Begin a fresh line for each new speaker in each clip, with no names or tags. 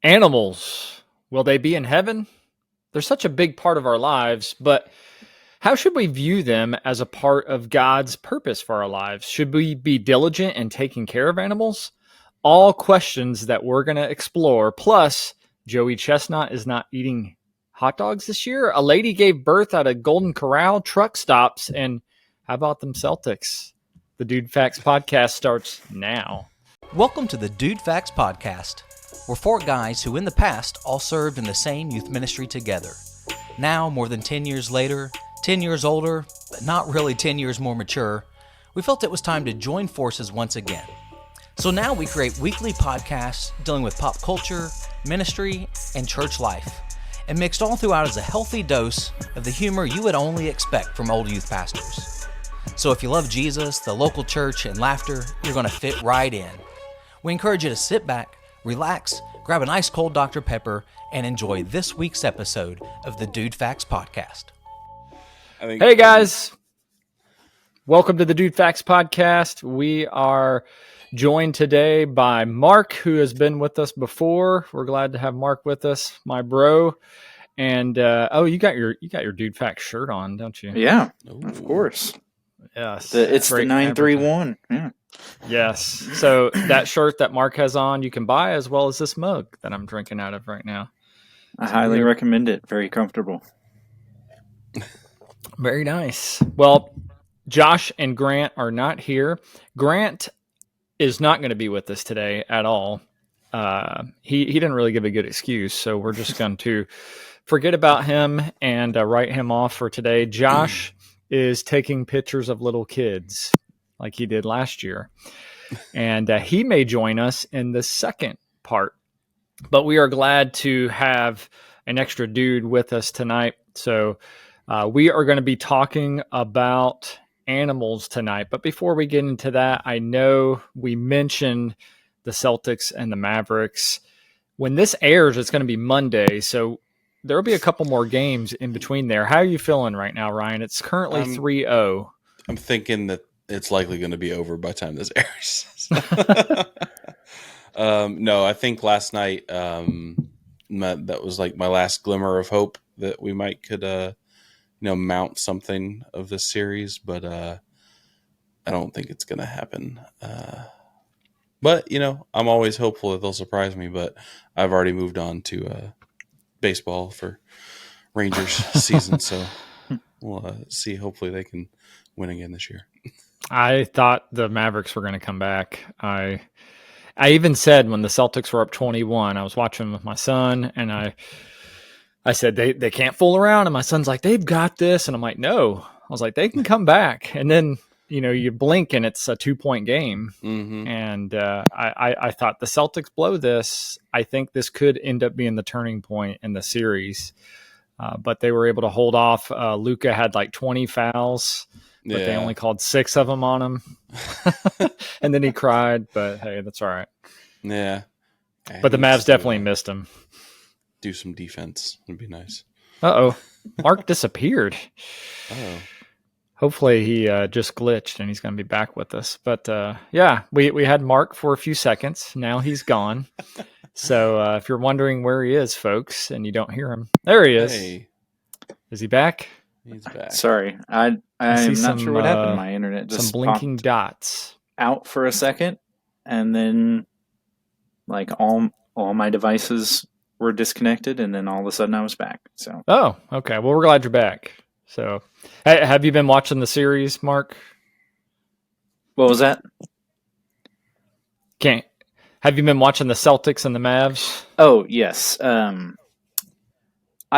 Animals, will they be in heaven? They're such a big part of our lives, but how should we view them as a part of God's purpose for our lives? Should we be diligent in taking care of animals? All questions that we're going to explore. Plus, Joey Chestnut is not eating hot dogs this year. A lady gave birth at a Golden Corral, truck stops, and how about them Celtics? The DudeFax podcast starts now.
Welcome to the DudeFax podcast. We're four guys who in the past all served in the same youth ministry together. Now, more than 10 years later, 10 years older, but not really 10 years more mature, we felt it was time to join forces once again. So now we create weekly podcasts dealing with pop culture, ministry, and church life, and mixed all throughout is a healthy dose of the humor you would only expect from old youth pastors. So if you love Jesus, the local church, and laughter, you're going to fit right in. We encourage you to sit back, relax, grab an ice cold Dr. Pepper, and enjoy this week's episode of the DudeFax podcast.
Hey guys, welcome to the DudeFax podcast. We are joined today by Mark, who has been with us before. We're glad to have Mark with us, my bro. And you got your DudeFax shirt on, don't you?
Yeah,
Ooh.
of course.
Yes,
it's the 931. Yeah.
Yes. So that shirt that Mark has on, you can buy, as well as this mug that I'm drinking out of right now.
I highly recommend it. Very comfortable.
Very nice. Well, Josh and Grant are not here. Grant is not going to be with us today at all. He didn't really give a good excuse, so we're just going to forget about him and write him off for today. Josh is taking pictures of little kids like he did last year, and he may join us in the second part, but we are glad to have an extra dude with us tonight. So we are going to be talking about animals tonight. But before we get into that, I know we mentioned the Celtics and the Mavericks. When this airs, it's going to be Monday, so there will be a couple more games in between there. How are you feeling right now, Ryan? It's currently 3-0.
I'm thinking that it's likely going to be over by the time this airs. No, I think last night that was like my last glimmer of hope that we could mount something of this series, but I don't think it's going to happen. But I'm always hopeful that they'll surprise me. But I've already moved on to baseball for Rangers season, so we'll see. Hopefully, they can win again this year.
I thought the Mavericks were going to come back. I even said when the Celtics were up 21, I was watching with my son, and I said, they can't fool around. And my son's like, they've got this. And I'm like, no. I was like, they can come back. And then, you blink and it's a 2-point game. Mm-hmm. And I thought the Celtics blow this. I think this could end up being the turning point in the series. But they were able to hold off. Luka had like 20 fouls, but they only called 6 of them on him. And then he cried. But, hey, that's all right.
Yeah.
But the Mavs definitely missed him.
Do some defense would be nice.
Uh-oh. Mark disappeared.
Oh.
Hopefully he just glitched and he's going to be back with us. But we had Mark for a few seconds. Now he's gone. So if you're wondering where he is, folks, and you don't hear him, there he is. Hey. Is he back?
He's back.
Sorry. I'm not sure what happened. My internet just
some blinking dots
out for a second, and then like all my devices were disconnected, and then all of a sudden I was back. So. Oh,
okay. Well, we're glad you're back. So, have you been watching the series, Mark?
What was that?
Have you been watching the Celtics and the Mavs?
Oh, yes. I've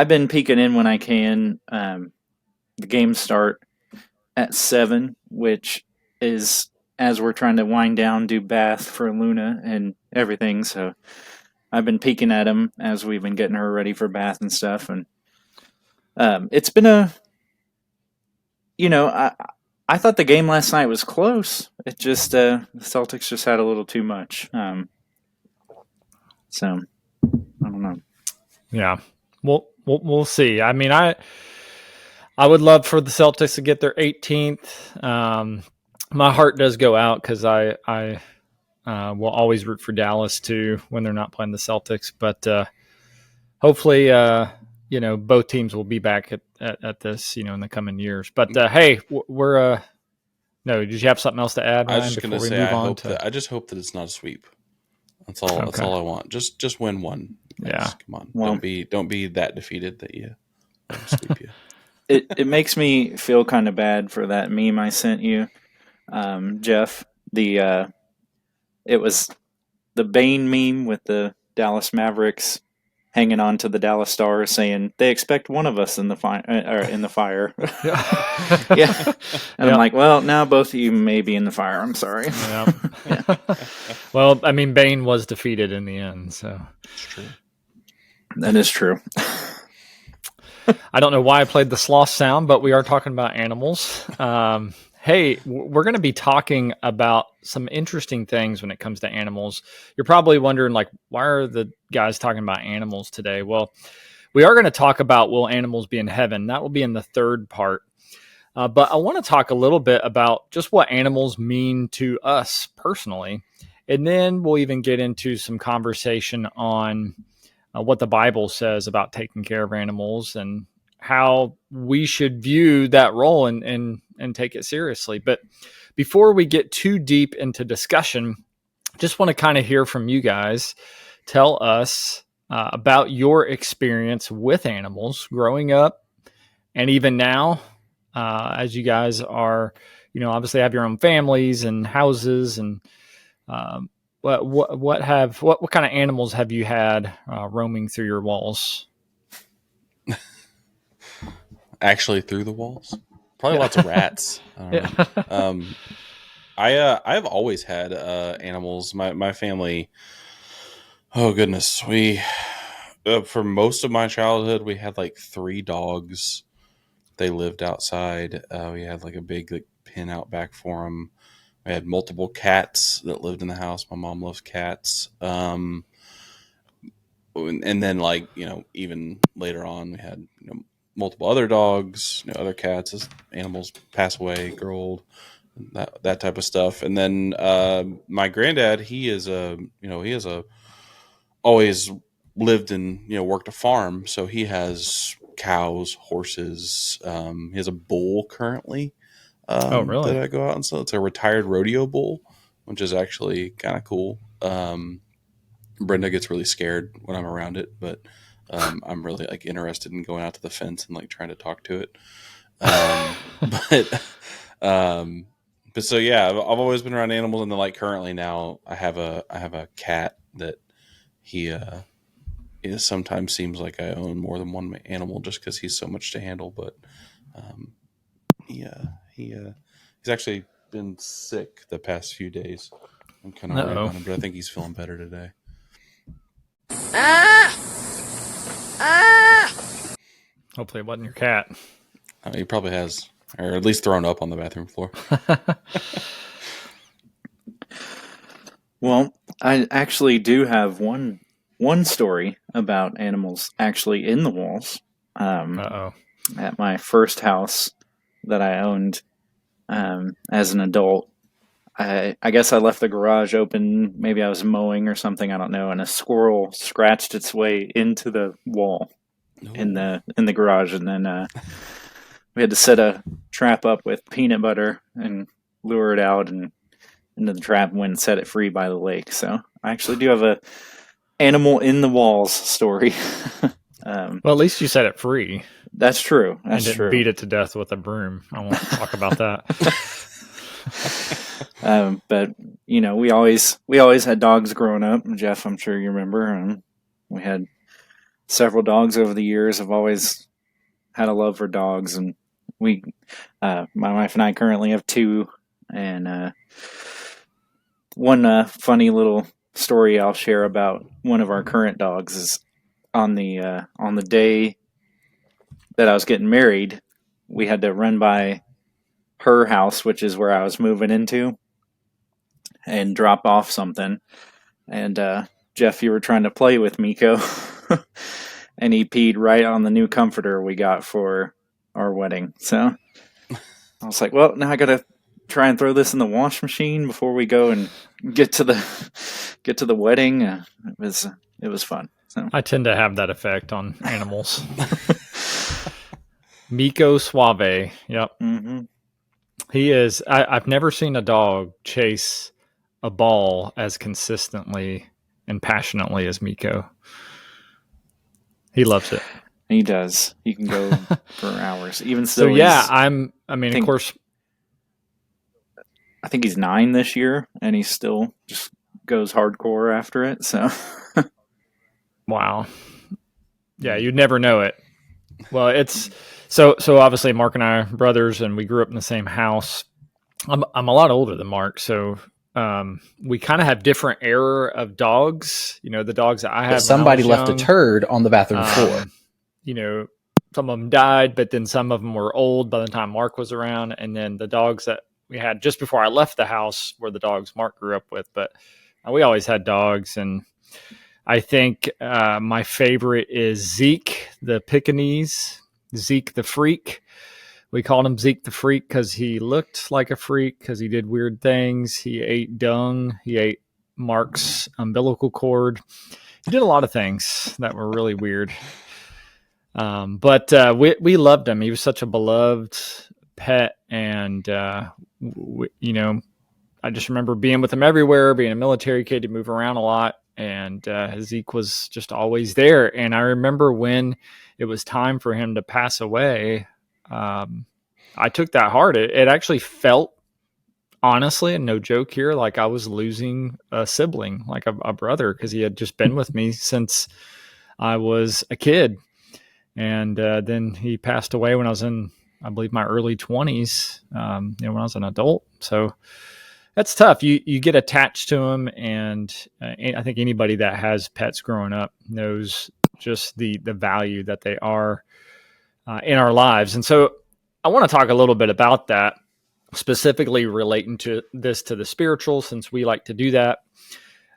been peeking in when I can. The games start at 7, which is as we're trying to wind down, do bath for Luna and everything. So I've been peeking at them as we've been getting her ready for bath and stuff. And it's been I thought the game last night was close. It just the Celtics just had a little too much. So I don't know.
Yeah, we'll see. I mean, I would love for the Celtics to get their 18th. My heart does go out because I We'll always root for Dallas too when they're not playing the Celtics, but hopefully, both teams will be back at this, in the coming years. But hey, we're no. Did you have something else to add, Ryan?
I was just going to say, I just hope that it's not a sweep. That's all. Okay. That's all I want. Just win one.
Yeah.
Come on. Well, don't be that defeated that you sweep you.
It makes me feel kind of bad for that meme I sent you, Jeff. It was the Bane meme with the Dallas Mavericks hanging on to the Dallas Stars, saying they expect one of us in the fire. Yeah, and I'm like, well, now both of you may be in the fire. I'm sorry.
Yeah. Yeah. Well, I mean, Bane was defeated in the end, so
it's true.
That is true.
I don't know why I played the sloth sound, but we are talking about animals. Hey, we're going to be talking about some interesting things when it comes to animals. You're probably wondering, why are the guys talking about animals today? Well, we are going to talk about will animals be in heaven? That will be in the third part. But I want to talk a little bit about just what animals mean to us personally. And then we'll even get into some conversation on what the Bible says about taking care of animals and how we should view that role and take it seriously. But before we get too deep into discussion, just want to kind of hear from you guys. Tell us about your experience with animals growing up and even now, as you guys are, obviously have your own families and houses, and what kind of animals have you had roaming through your walls?
Actually, through the walls, probably lots of rats. I've always had animals. My family. Oh goodness, we for most of my childhood we had 3 dogs. They lived outside. We had a big pen out back for them. We had multiple cats that lived in the house. My mom loves cats. And then even later on we had multiple other dogs, other cats as animals pass away, grow old, that type of stuff. And then my granddad, he has always lived and worked a farm, so he has cows, horses. He has a bull currently.
Oh, really?
That I go out and sell. It's a retired rodeo bull, which is actually kind of cool. Brenda gets really scared when I'm around it, but I'm really interested in going out to the fence and trying to talk to it. But so yeah, I've always been around animals, and then currently now I have a cat that it sometimes seems like I own more than one animal just because he's so much to handle. But he's actually been sick the past few days. I'm kind of worried about him, but I think he's feeling better today.
Hopefully it wasn't your cat.
He probably has, or at least thrown up on the bathroom floor.
Well, I actually do have one story about animals actually in the walls. At my first house that I owned as an adult, I guess I left the garage open. Maybe I was mowing or something, I don't know, and a squirrel scratched its way into the wall in the garage, and then we had to set a trap up with peanut butter and lure it out and into the trap and went and set it free by the lake. So I actually do have a animal in the walls story.
Well, at least you set it free.
That's true.
That's and didn't beat it to death with a broom. I won't talk about that.
But we always had dogs growing up. Jeff, I'm sure you remember. We had several dogs over the years. I've always had a love for dogs, and my wife and I currently have 2. And one funny little story I'll share about one of our current dogs is on the day that I was getting married, we had to run by her house, which is where I was moving into, and drop off something. And Jeff, you were trying to play with Miko, and he peed right on the new comforter we got for our wedding. So I was like, well, now I gotta try and throw this in the wash machine before we go and get to the wedding. It was fun. So.
I tend to have that effect on animals. Miko Suave. Yep.
Mm-hmm.
He is. I've never seen a dog chase a ball as consistently and passionately as Miko. He loves it.
He does. He can go for hours. Even
So yeah, of course.
I think he's 9 this year, and he still just goes hardcore after it. So,
wow. Yeah, you'd never know it. Well, it's so obviously Mark and I are brothers, and we grew up in the same house. I'm a lot older than Mark, so we kind of have different era of dogs. You know, the dogs that I have.
Somebody left a turd on the bathroom floor.
You know, some of them died, but then some of them were old by the time Mark was around, and then the dogs that we had just before I left the house were the dogs Mark grew up with. But we always had dogs, and I think my favorite is Zeke, the Pekingese, Zeke the Freak. We called him Zeke the Freak because he looked like a freak because he did weird things. He ate dung. He ate Mark's umbilical cord. He did a lot of things that were really weird. But we loved him. He was such a beloved pet, and you know, I just remember being with him everywhere, being a military kid to move around a lot, and Zeke was just always there. And I remember when it was time for him to pass away, I took that hard. It actually felt, honestly, and no joke here, like I was losing a sibling, like a brother, because he had just been with me since I was a kid. And then he passed away when I was in, I believe, my early 20s, when I was an adult. So that's tough. You get attached to him, and I think anybody that has pets growing up knows just the value that they are in our lives. And so I want to talk a little bit about that, specifically relating to the spiritual, since we like to do that.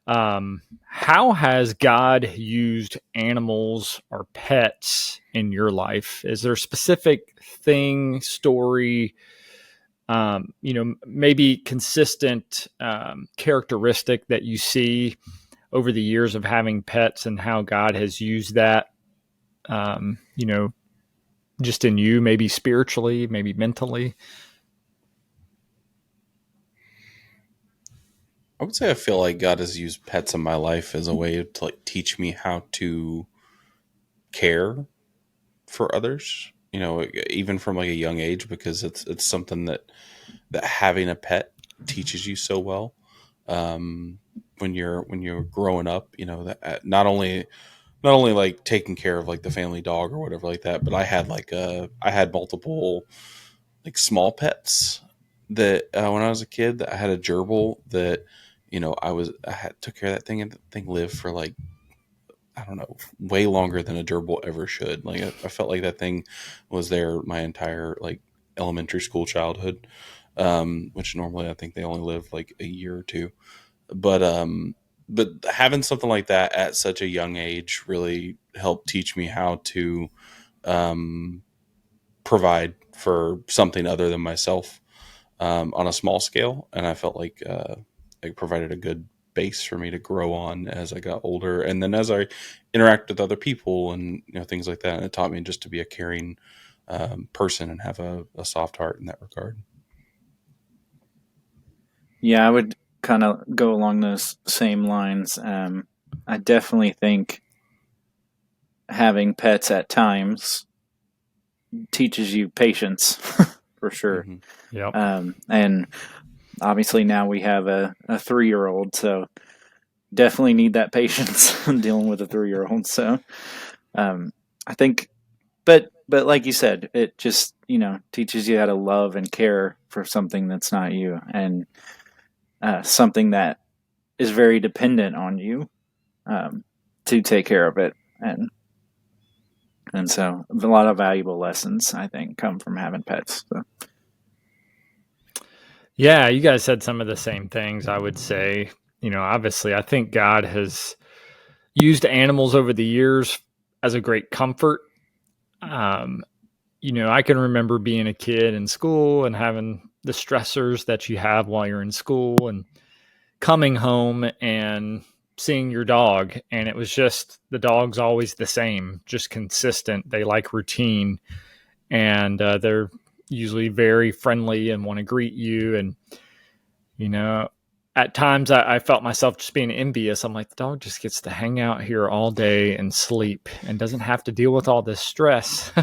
How has God used animals or pets in your life? Is there a specific thing, story, maybe consistent characteristic that you see over the years of having pets, and how God has used that, just in you, maybe spiritually, maybe mentally?
I would say I feel like God has used pets in my life as a way to like teach me how to care for others, you know, even from like a young age, because it's something that having a pet teaches you so well. When you're growing up, you know, that not only like taking care of like the family dog or whatever like that, but I had multiple like small pets that when I was a kid, that I had a gerbil that, you know, took care of that thing, and the thing lived for like, I don't know, way longer than a gerbil ever should. Like I felt like that thing was there my entire like elementary school childhood, which normally I think they only live like a year or two. But having something like that at such a young age really helped teach me how to provide for something other than myself on a small scale. And I felt like it provided a good base for me to grow on as I got older. And then as I interact with other people and, you know, things like that, and it taught me just to be a caring person and have a soft heart in that regard.
Yeah, I would kind of go along those same lines. I definitely think having pets at times teaches you patience for sure.
Mm-hmm. Yep.
And obviously now we have a 3-year-old, so definitely need that patience dealing with a 3-year-old. So I think, but like you said, it just, you know, teaches you how to love and care for something that's not you, and something that is very dependent on you to take care of it. And so a lot of valuable lessons, I think, come from having pets. So.
Yeah, you guys said some of the same things, I would say. You know, obviously, I think God has used animals over the years as a great comfort. You know, I can remember being a kid in school and having the stressors that you have while you're in school and coming home and seeing your dog. And it was just, the dog's always the same, just consistent. They like routine, and they're usually very friendly and want to greet you. And, at times I felt myself just being envious. I'm like, the dog just gets to hang out here all day and sleep and doesn't have to deal with all this stress.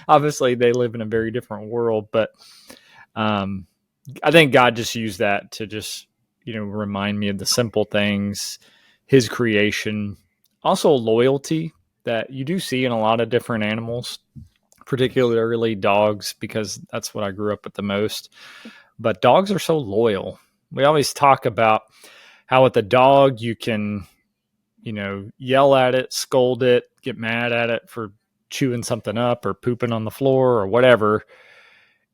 Obviously, they live in a very different world, but I think God just used that to just, remind me of the simple things, his creation, also loyalty that you do see in a lot of different animals, particularly dogs, because that's what I grew up with the most. But dogs are so loyal. We always talk about how with a dog you can, yell at it, scold it, get mad at it for chewing something up or pooping on the floor or whatever.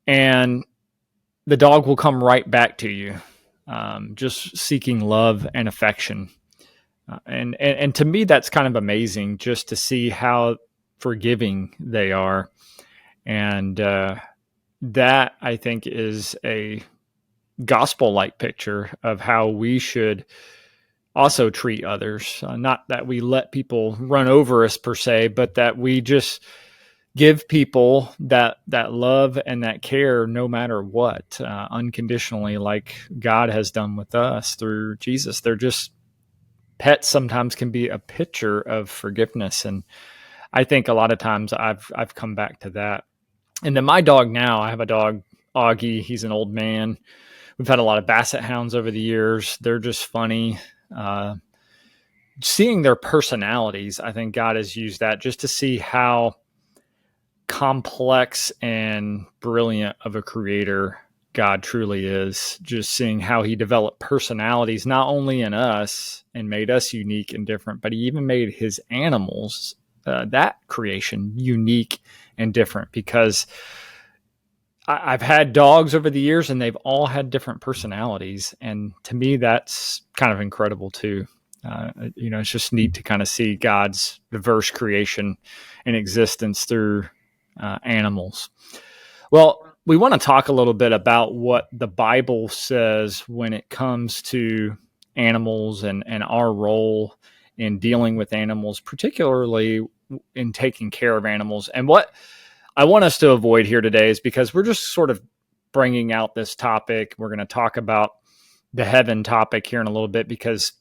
And the dog will come right back to you, just seeking love and affection. And to me, that's kind of amazing just to see how forgiving they are. And that, I think, is a gospel-like picture of how we should also treat others. Not that we let people run over us per se, but that we just give people that love and that care no matter what, unconditionally, like God has done with us through Jesus. They're just, pets sometimes can be a picture of forgiveness. And I think a lot of times I've come back to that. And then my dog now, I have a dog, Augie. He's an old man. We've had a lot of basset hounds over the years. They're just funny. Seeing their personalities, I think God has used that just to see how complex and brilliant of a creator God truly is. Just seeing how he developed personalities, not only in us and made us unique and different, but he even made his animals, that creation, unique and different. Because I've had dogs over the years and they've all had different personalities. And to me, that's kind of incredible too. It's just neat to kind of see God's diverse creation and existence through animals. Well, we want to talk a little bit about what the Bible says when it comes to animals and our role in dealing with animals, particularly in taking care of animals. And what I want us to avoid here today is, because we're just sort of bringing out this topic. We're going to talk about the heaven topic here in a little bit, because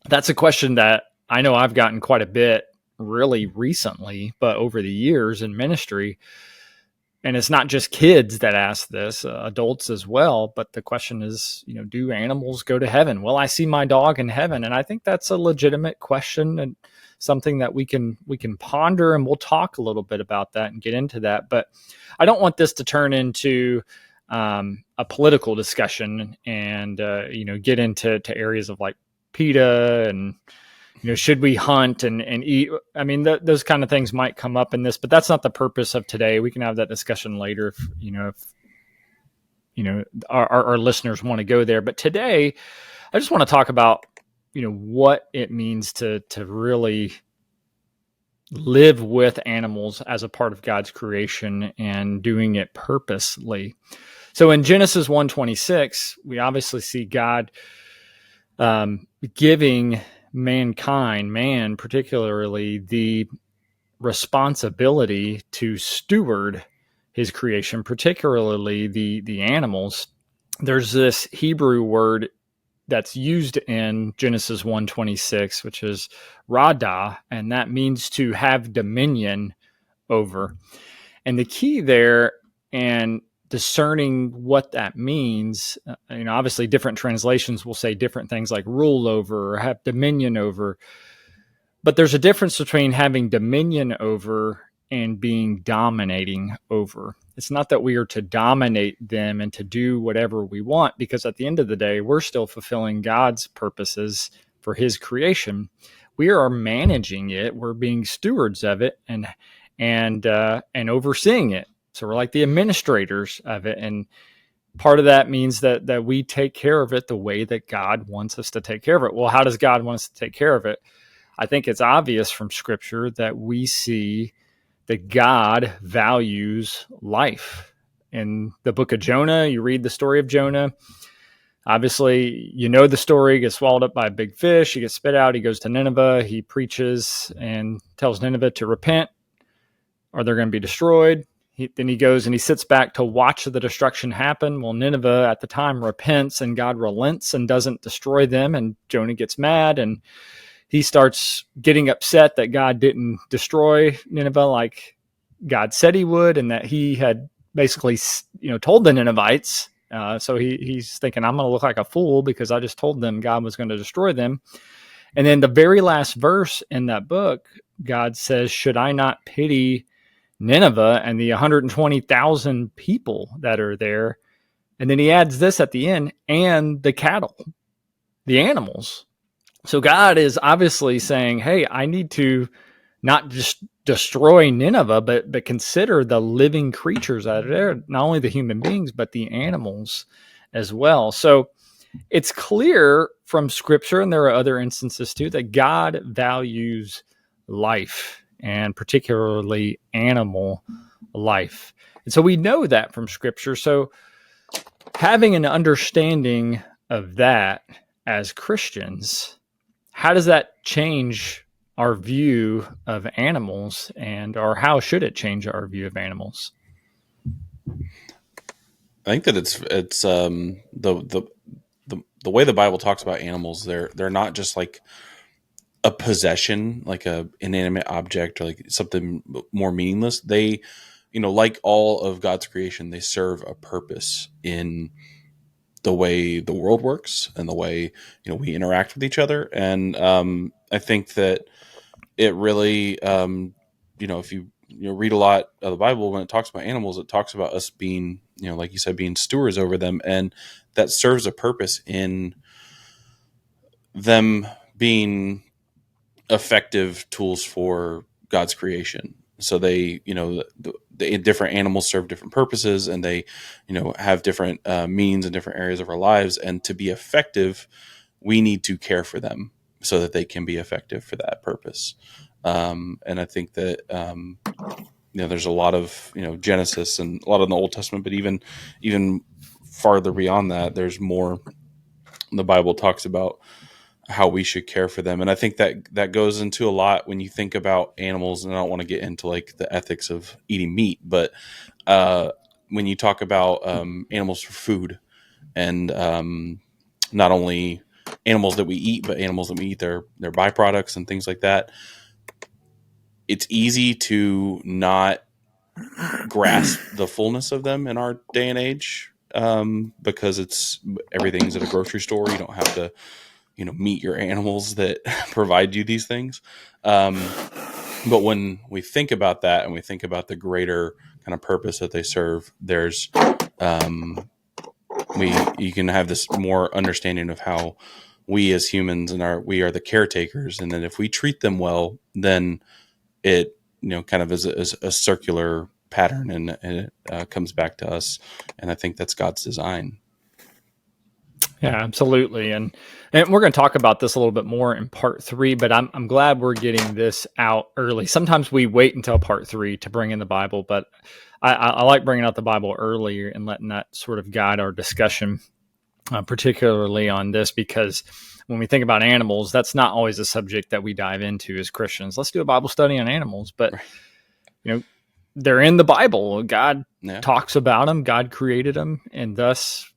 that's a question that I know I've gotten quite a bit really recently, but over the years in ministry. And it's not just kids that ask this, adults as well. But the question is, do animals go to heaven? Will I see my dog in heaven? And I think that's a legitimate question and something that we can ponder, and we'll talk a little bit about that and get into that. But I don't want this to turn into a political discussion and get into areas of like PETA and should we hunt and eat? I mean, those kind of things might come up in this, but that's not the purpose of today. We can have that discussion later if our listeners want to go there. But today, I just want to talk about what it means to really live with animals as a part of God's creation and doing it purposely. So in Genesis 1:26, we obviously see God giving mankind, man particularly, the responsibility to steward his creation, particularly the animals. There's this Hebrew word that's used in Genesis 1:26, which is radah, and that means to have dominion over. And the key there, and discerning what that means, obviously different translations will say different things like rule over or have dominion over. But there's a difference between having dominion over and being dominating over. It's not that we are to dominate them and to do whatever we want, because at the end of the day, we're still fulfilling God's purposes for his creation. We are managing it. We're being stewards of it and overseeing it. So we're like the administrators of it. And part of that means that we take care of it the way that God wants us to take care of it. Well, how does God want us to take care of it? I think it's obvious from Scripture that we see that God values life in the book of Jonah. You read the story of Jonah. Obviously, you know the story. He gets swallowed up by a big fish. He gets spit out. He goes to Nineveh. He preaches and tells Nineveh to repent or they're going to be destroyed. Then he goes and he sits back to watch the destruction happen. Well, Nineveh at the time repents and God relents and doesn't destroy them. And Jonah gets mad and he starts getting upset that God didn't destroy Nineveh like God said he would, and that he had basically, told the Ninevites. So he's thinking, I'm going to look like a fool because I just told them God was going to destroy them. And then the very last verse in that book, God says, should I not pity Nineveh and the 120,000 people that are there? And then he adds this at the end, and the cattle, the animals. So God is obviously saying, hey, I need to not just destroy Nineveh, but consider the living creatures that are there, not only the human beings, but the animals as well. So it's clear from Scripture, and there are other instances too, that God values life, and particularly animal life. And so we know that from Scripture. So having an understanding of that as Christians, how does that change our view of animals, or how should it change our view of animals?
I think that it's the way the Bible talks about animals. They're not just like a possession, like a inanimate object or like something more meaningless. They, like all of God's creation, they serve a purpose in the way the world works and the way we interact with each other. And I think that it really, if you read a lot of the Bible, when it talks about animals, it talks about us being, like you said, being stewards over them, and that serves a purpose in them being effective tools for God's creation. So they, the different animals serve different purposes, and they, have different means in different areas of our lives. And to be effective, we need to care for them so that they can be effective for that purpose. And I think that, there's a lot of, Genesis and a lot in the Old Testament, but even farther beyond that, there's more. The Bible talks about how we should care for them. And I think that goes into a lot when you think about animals, and I don't want to get into like the ethics of eating meat, but when you talk about animals for food, and not only animals that we eat, but animals that we eat their byproducts and things like that, it's easy to not grasp the fullness of them in our day and age, because everything's at a grocery store. You don't have to meet your animals that provide you these things. But when we think about that, and we think about the greater kind of purpose that they serve, there's you can have this more understanding of how we as humans we are the caretakers, and then if we treat them well, then it kind of is a circular pattern, and it comes back to us. And I think that's God's design.
Yeah, absolutely. And we're going to talk about this a little bit more in part 3, but I'm glad we're getting this out early. Sometimes we wait until part 3 to bring in the Bible, but I like bringing out the Bible earlier and letting that sort of guide our discussion, particularly on this, because when we think about animals, that's not always a subject that we dive into as Christians. Let's do a Bible study on animals, but they're in the Bible. God talks about them. God created them, and thus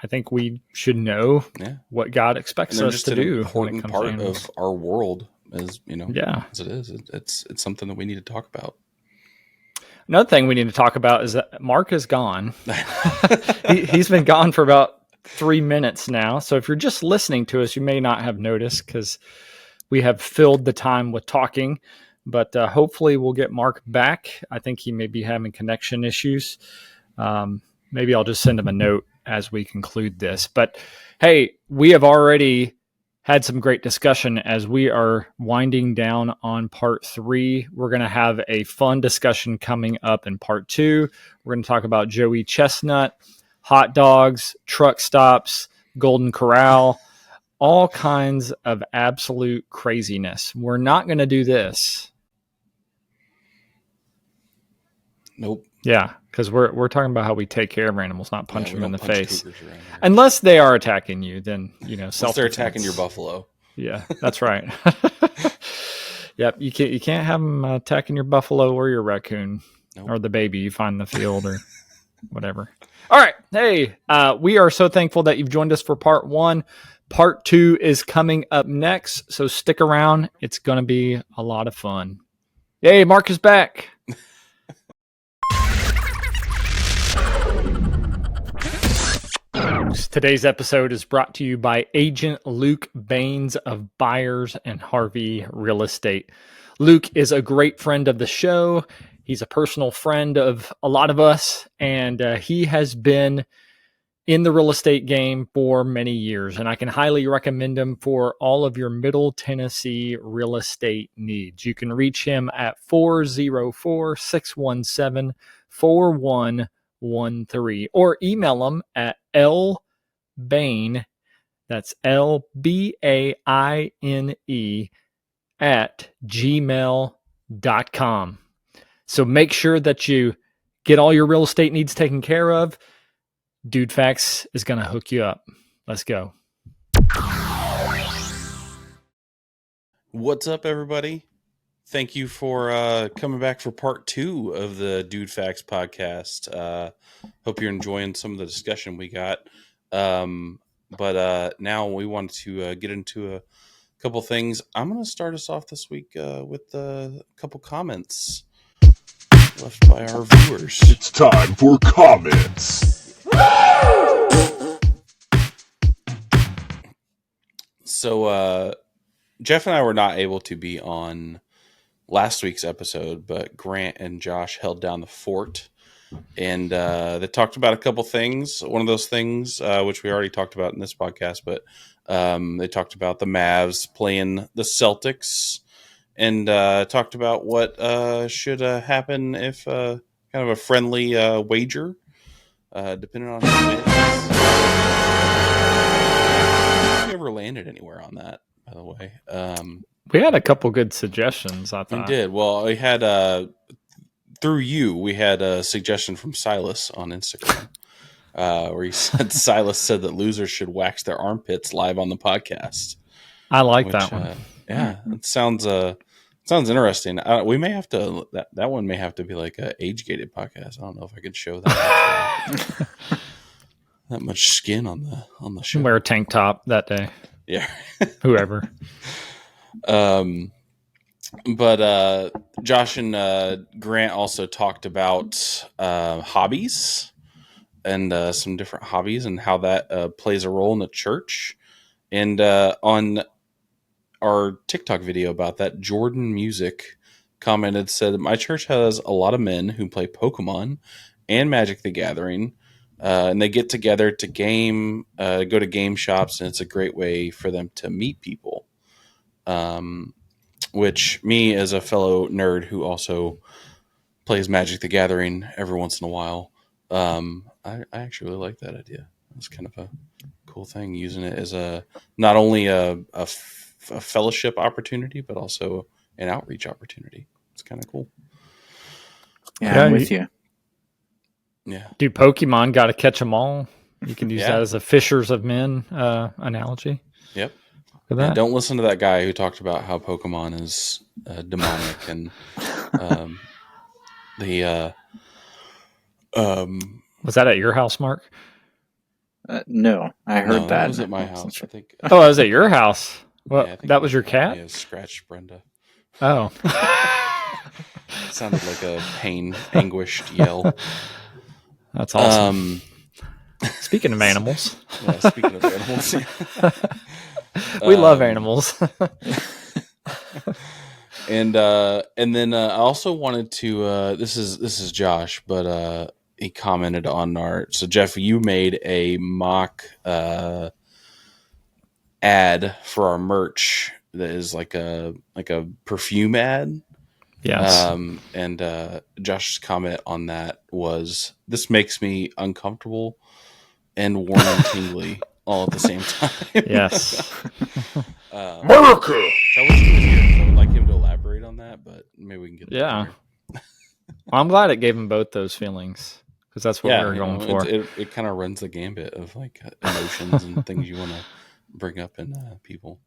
I think we should know what God expects us to do.
Important part of our world, as as it is. It's something that we need to talk about.
Another thing we need to talk about is that Mark is gone. He's been gone for about 3 minutes now. So if you're just listening to us, you may not have noticed because we have filled the time with talking. But hopefully we'll get Mark back. I think he may be having connection issues. Maybe I'll just send him a note as we conclude this. But hey, we have already had some great discussion as we are winding down on part 3. We're going to have a fun discussion coming up in part 2. We're going to talk about Joey Chestnut, hot dogs, truck stops, Golden Corral, all kinds of absolute craziness. We're not going to do this
Nope.
Yeah, because we're talking about how we take care of animals, not punch
Yeah, we
them in the
don't punch
face.
cougars around here.
Unless they are attacking you, then
Unless
self.
they're attacking your buffalo.
Yeah, that's right. Yep, you can't have them attacking your buffalo or your raccoon or the baby you find in the field or whatever. All right, hey, we are so thankful that you've joined us for part 1. Part 2 is coming up next, so stick around. It's going to be a lot of fun. Yay, Mark is back. Today's episode is brought to you by Agent Luke Baines of Byers and Harvey Real Estate. Luke is a great friend of the show. He's a personal friend of a lot of us, and he has been in the real estate game for many years, and I can highly recommend him for all of your Middle Tennessee real estate needs. You can reach him at 404-617-4113 or email him at lbaine, that's LBAINE, at gmail.com. So make sure that you get all your real estate needs taken care of. DudeFax is going to hook you up. Let's go.
What's up, everybody? Thank you for coming back for part 2 of the DudeFax podcast. Hope you're enjoying some of the discussion we got. But now we want to get into a couple things. I'm going to start us off this week with a couple comments left by our viewers.
It's time for comments.
So Jeff and I were not able to be on last week's episode, but Grant and Josh held down the fort, and they talked about a couple things. One of those things, which we already talked about in this podcast, but they talked about the Mavs playing the Celtics, and talked about what should happen if kind of a friendly wager, depending on who wins. Have you ever landed anywhere on that, by the way?
We had a couple good suggestions, I thought.
We did. Well, we had through you, we had a suggestion from Silas on Instagram, where he said Silas said that losers should wax their armpits live on the podcast.
I like that one.
Yeah, it sounds interesting. We may have to that one may have to be like a age gated podcast. I don't know if I could show that that much skin on the show.
Wear a tank top that day.
Yeah,
whoever.
But Josh and Grant also talked about hobbies and some different hobbies and how that plays a role in the church. And on our TikTok video about that, Jordan Music commented, said, "My church has a lot of men who play Pokemon and Magic the Gathering, and they get together to game, go to game shops, and it's a great way for them to meet people." Which me, as a fellow nerd who also plays Magic the Gathering every once in a while, I actually really like that idea. It's kind of a cool thing, using it as not only a fellowship opportunity, but also an outreach opportunity. It's kind of cool.
Yeah, I'm with you.
Yeah.
Dude, Pokemon, got to catch them all. You can use that as a Fishers of Men analogy.
Yep. And don't listen to that guy who talked about how Pokemon is demonic and
was that at your house, Mark?
No, I heard that.
It was at my house, I think.
Oh, it was at your house. Well, yeah, that was your cat?
Yeah, scratched Brenda.
Oh.
It sounded like a anguished yell.
That's awesome. Speaking of animals.
Yeah, speaking of animals.
We love animals.
And then I also wanted to this is Josh, but he commented on so Jeff, you made a mock ad for our merch that is like a perfume ad.
Yes.
And Josh's comment on that was, "This makes me uncomfortable and warm and tingly all at the same time."
Yes.
America!
So I wish he was here. I would like him to elaborate on that, but maybe we can get
Yeah. Well, I'm glad it gave them both those feelings because that's what we were going for.
It kind of runs the gambit of like emotions and things you want to bring up in people.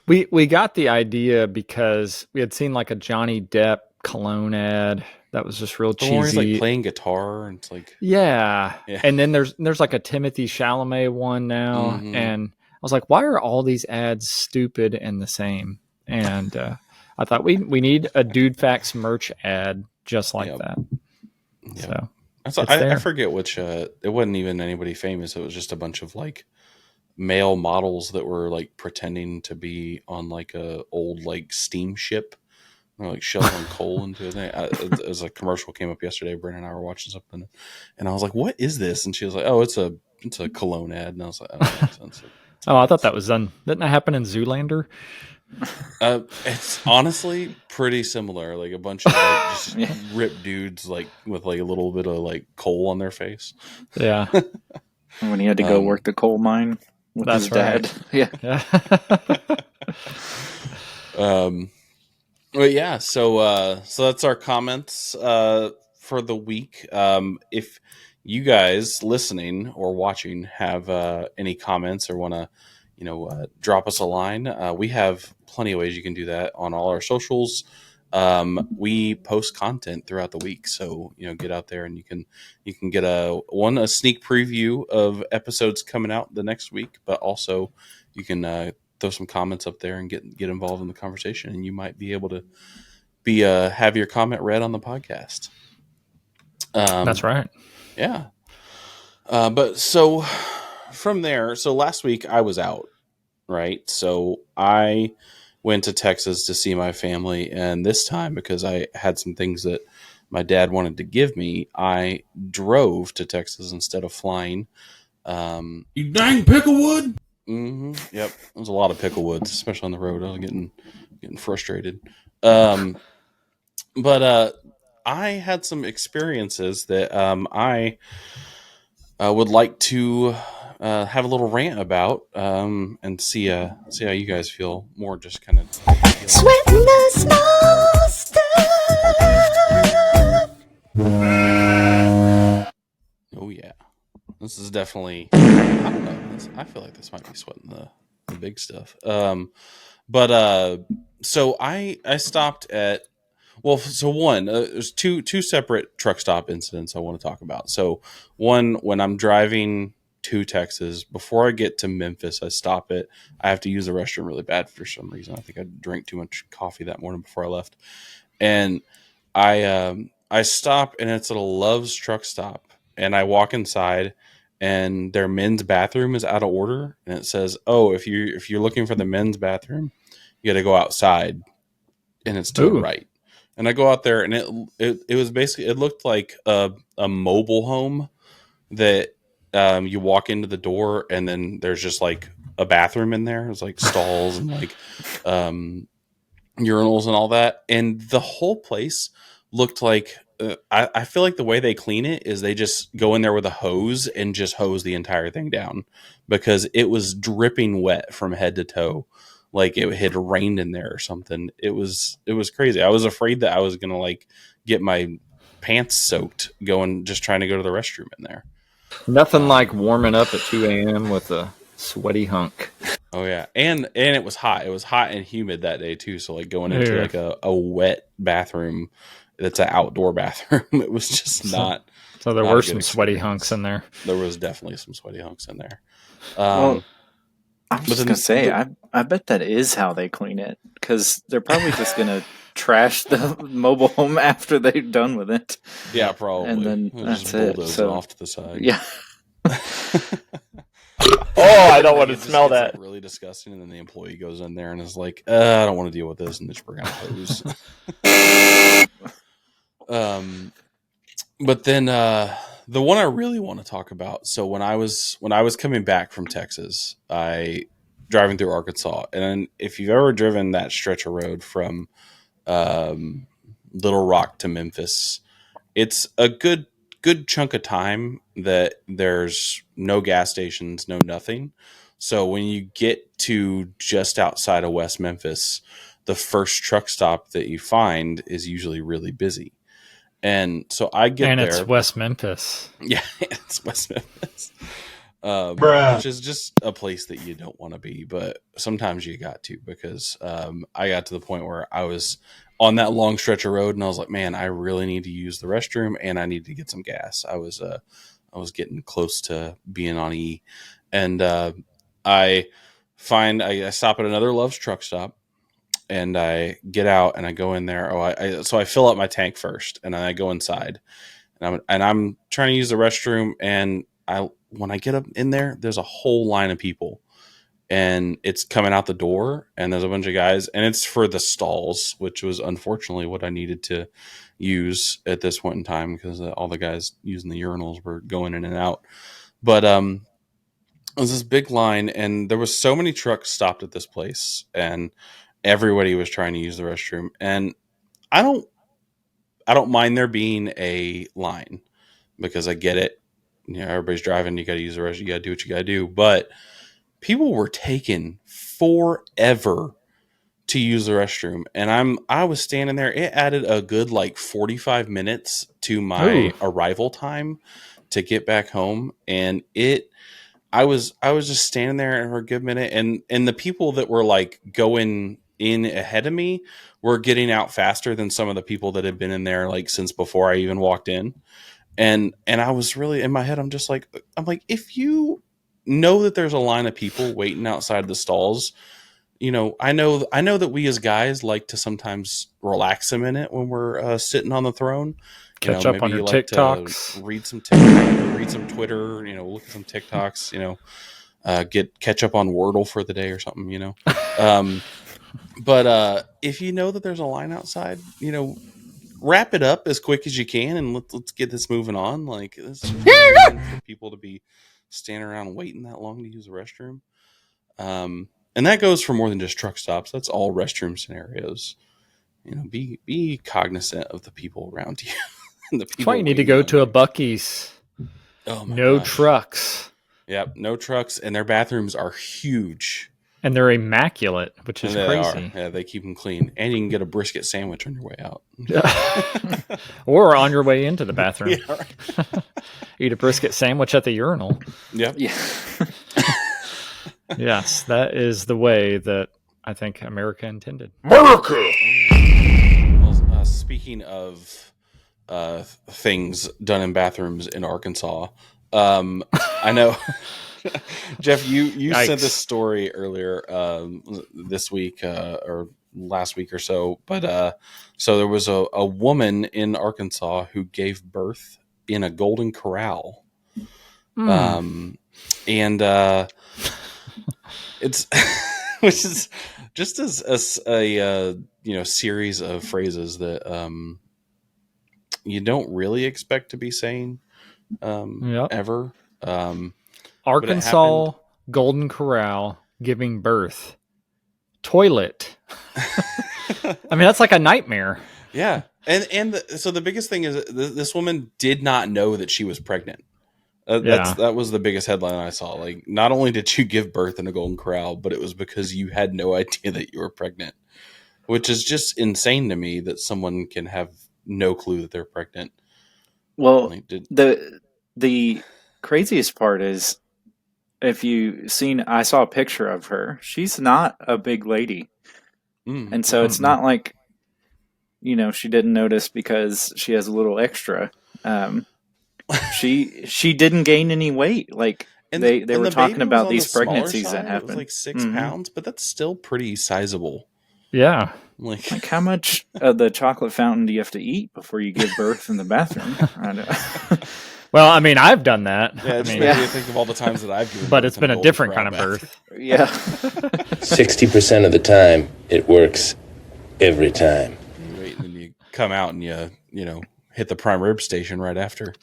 We got the idea because we had seen like a Johnny Depp cologne ad that was just real cheesy.
Or he's like playing guitar and it's like
yeah. And then there's like a Timothy Chalamet one now, and I was like, why are all these ads stupid and the same? And I thought we need a DudeFax merch ad just like that.
Yep. So I forget which. It wasn't even anybody famous. It was just a bunch of like male models that were like pretending to be on like a old like steamship. They're like shoveling coal into a thing. As a commercial came up yesterday, Brandon and I were watching something, and I was like, "What is this?" And she was like, "Oh, it's a cologne ad." And I was like, "Oh, that makes sense."
Oh, I thought that was done. Didn't that happen in Zoolander?
It's honestly pretty similar. Like a bunch of like, just ripped dudes, like with like a little bit of like coal on their face.
Yeah.
When he had to go work the coal mine with his dad.
Yeah.
Well, yeah. So that's our comments for the week. If you guys listening or watching have any comments or want to, drop us a line, we have plenty of ways you can do that on all our socials. We post content throughout the week, so get out there and you can get a sneak preview of episodes coming out the next week, but also you can throw some comments up there and get involved in the conversation, and you might be able to have your comment read on the podcast.
That's right.
Yeah. But so from there, so last week I was out, right? So I went to Texas to see my family, and this time, because I had some things that my dad wanted to give me, I drove to Texas instead of flying.
You dang picklewood!
Mm-hmm. Yep, there was a lot of picklewoods, especially on the road. I was getting frustrated. But I had some experiences that I would like to have a little rant about, and see how you guys feel. More just kind of
Sweating the small stuff.
Oh yeah, this is definitely. I don't know. I feel like this might be sweating the big stuff. So I stopped at. Well, so one, there's two separate truck stop incidents I want to talk about. So one, when I'm driving to Texas, before I get to Memphis, I stop it. I have to use the restroom really bad for some reason. I think I drank too much coffee that morning before I left, and I stop, and it's at a Love's truck stop, and I walk inside, and their men's bathroom is out of order, and it says, "Oh, if you're looking for the men's bathroom, you got to go outside," and it's to the right. And I go out there, and it was basically, it looked like a mobile home that you walk into the door, and then there's just like a bathroom in there. It's like stalls and like urinals and all that, and the whole place looked like. I feel like the way they clean it is they just go in there with a hose and just hose the entire thing down, because it was dripping wet from head to toe. Like it had rained in there or something. It was crazy. I was afraid that I was going to like get my pants soaked just trying to go to the restroom in there.
Nothing like warming up at 2 a.m. with a sweaty hunk.
Oh yeah. And it was hot. It was hot and humid that day too. So like going into like a wet bathroom, that's an outdoor bathroom. It was just not.
So there were some sweaty hunks in there.
There was definitely some sweaty hunks in there.
Well, I was just going to say, I bet that is how they clean it, because they're probably just going to trash the mobile home after they're done with it.
Yeah, probably.
And then that's it.
So off to the side.
Yeah.
I don't want to smell that.
Like really disgusting. And then the employee goes in there and is like, I don't want to deal with this. And they just bring out hose. But then the one I really want to talk about. So when I was coming back from Texas, driving through Arkansas, and if you've ever driven that stretch of road from Little Rock to Memphis, it's a good chunk of time that there's no gas stations, no nothing. So when you get to just outside of West Memphis, the first truck stop that you find is usually really busy. And so I get
and
there.
it's West Memphis.
Yeah, it's West Memphis. Which is just a place that you don't want to be, but sometimes you got to, because I got to the point where I was on that long stretch of road and I was like, man, I really need to use the restroom and I need to get some gas. I was getting close to being on E, and I stop at another Love's truck stop, and I get out and I go in there. So I fill up my tank first, and then I go inside, and I'm trying to use the restroom, and when I get up in there, there's a whole line of people, and it's coming out the door, and there's a bunch of guys, and it's for the stalls, which was unfortunately what I needed to use at this point in time, because all the guys using the urinals were going in and out. But it was this big line, and there was so many trucks stopped at this place, and everybody was trying to use the restroom. And I don't mind there being a line, because I get it. You know, everybody's driving. You got to use the restroom. You got to do what you got to do. But people were taking forever to use the restroom, and I was standing there. It added a good 45 minutes to my arrival time to get back home, and I was just standing there for a good minute, and the people that were going in ahead of me were getting out faster than some of the people that had been in there since before I even walked in. And I was really in my head, I'm like, if you know that there's a line of people waiting outside the stalls, you know, I know that we as guys like to sometimes relax a minute when we're sitting on the throne.
Catch up on your TikToks,
read some TikTok, read some Twitter, look at some TikToks, catch up on Wordle for the day or something, But if you know that there's a line outside, wrap it up as quick as you can, and let's get this moving on. It's just for people to be standing around waiting that long to use the restroom. And that goes for more than just truck stops. That's all restroom scenarios. Be cognizant of the people around you.
That's why you need to go to a Buc-ee's.
Oh my
no
gosh.
Trucks.
Yep, no trucks, and their bathrooms are huge.
And they're immaculate, which is crazy.
Yeah, they keep them clean. And you can get a brisket sandwich on your way out.
Or on your way into the bathroom.
Yeah, right.
Eat a brisket sandwich at the urinal.
Yep.
Yeah.
Yes, that is the way that I think America intended.
America!
Well, speaking of things done in bathrooms in Arkansas, I know... Jeff, you sent this story earlier this week or last week or so, but so there was a woman in Arkansas who gave birth in a Golden Corral, and it's which is just as a series of phrases that you don't really expect to be saying ever.
Arkansas Golden Corral giving birth. Toilet. I mean, that's like a nightmare.
Yeah. So the biggest thing is this woman did not know that she was pregnant. That was the biggest headline I saw. Not only did you give birth in a Golden Corral, but it was because you had no idea that you were pregnant, which is just insane to me that someone can have no clue that they're pregnant.
Well, the craziest part is, if you seen, I saw a picture of her. She's not a big lady. And so it's not like, she didn't notice because she has a little extra. She didn't gain any weight. They were talking about these pregnancies that happened.
It was 6 pounds, but that's still pretty sizable.
Yeah.
How much of the chocolate fountain do you have to eat before you give birth in the bathroom? I know.
Well, I mean, I've done that.
Yeah, just made me think of all the times that I've given
but
birth
it's been
in
a different kind of
Corral
birth.
Yeah.
60% of the time, it works every time.
You wait, and then you come out and you hit the prime rib station right after.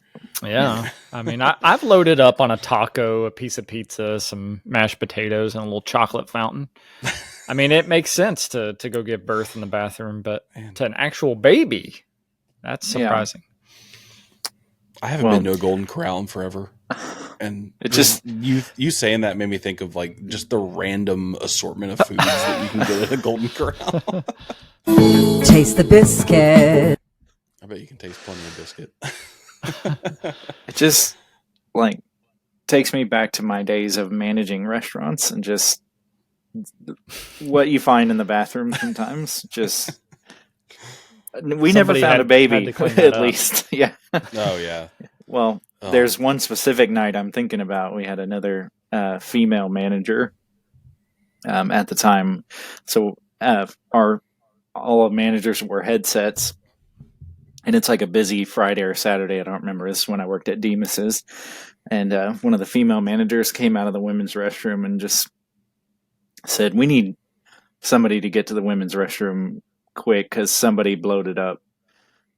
Yeah. I mean, I've loaded up on a taco, a piece of pizza, some mashed potatoes, and a little chocolate fountain. I mean, it makes sense to go give birth in the bathroom, but to an actual baby, that's surprising.
Yeah. I haven't been to a Golden Corral in forever, and
it just
you saying that made me think of just the random assortment of foods that you can get at a Golden Corral.
Taste the biscuit.
I bet you can taste plenty of biscuit.
It just like takes me back to my days of managing restaurants and just what you find in the bathroom sometimes. Just we never
Somebody
found a
had
baby,
to clean that
at
up.
least. Yeah.
Oh yeah.
Well, there's one specific night I'm thinking about. We had another female manager at the time, so all of managers wore headsets, and it's like a busy Friday or Saturday. I don't remember. This is when I worked at Demas's, and one of the female managers came out of the women's restroom and just said, "We need somebody to get to the women's restroom quick because somebody bloated up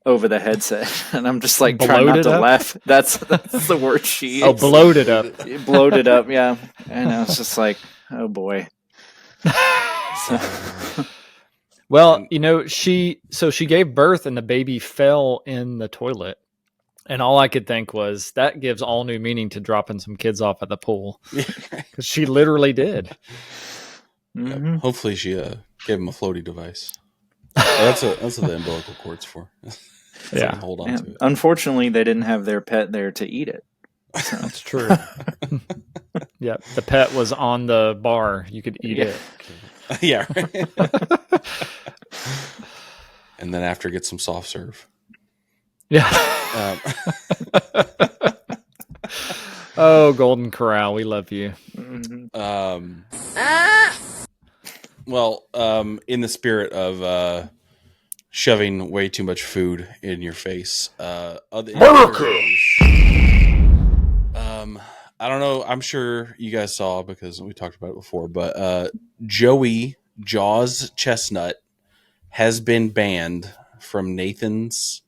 over the headset." And I'm just like trying not
Bloated
to
up?
laugh. That's the word she
Oh,
used.
bloated up.
Bloated up, yeah. And I was just like, oh boy.
Well, she gave birth and the baby fell in the toilet. And all I could think was that gives all new meaning to dropping some kids off at the pool. Because she literally did.
Mm-hmm.
Hopefully she gave him a floaty device. That's what the umbilical cord's for.
Yeah.
Hold on to it.
Unfortunately, they didn't have their pet there to eat it. So.
That's true. Yeah, the pet was on the bar. You could eat it.
Yeah. Right. And then after, get some soft serve.
Yeah. Oh, Golden Corral, we love you.
Well, in the spirit of shoving way too much food in your face, I don't know. I'm sure you guys saw because we talked about it before, but Joey Jaws Chestnut has been banned from Nathan's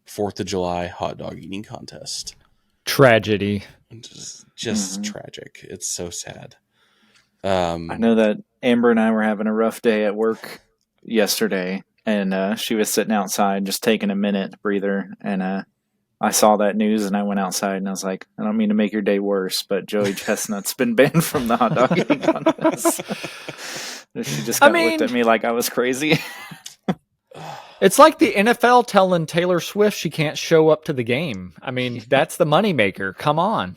4th of July hot dog eating contest.
Tragedy.
Just tragic. It's so sad.
I know that Amber and I were having a rough day at work yesterday, and she was sitting outside just taking a minute breather, and I saw that news and I went outside and I was like, I don't mean to make your day worse, but Joey Chestnut's been banned from the hot dog eating contest. She just looked at me like I was crazy.
It's like the NFL telling Taylor Swift she can't show up to the game. I mean, that's the moneymaker. Come on.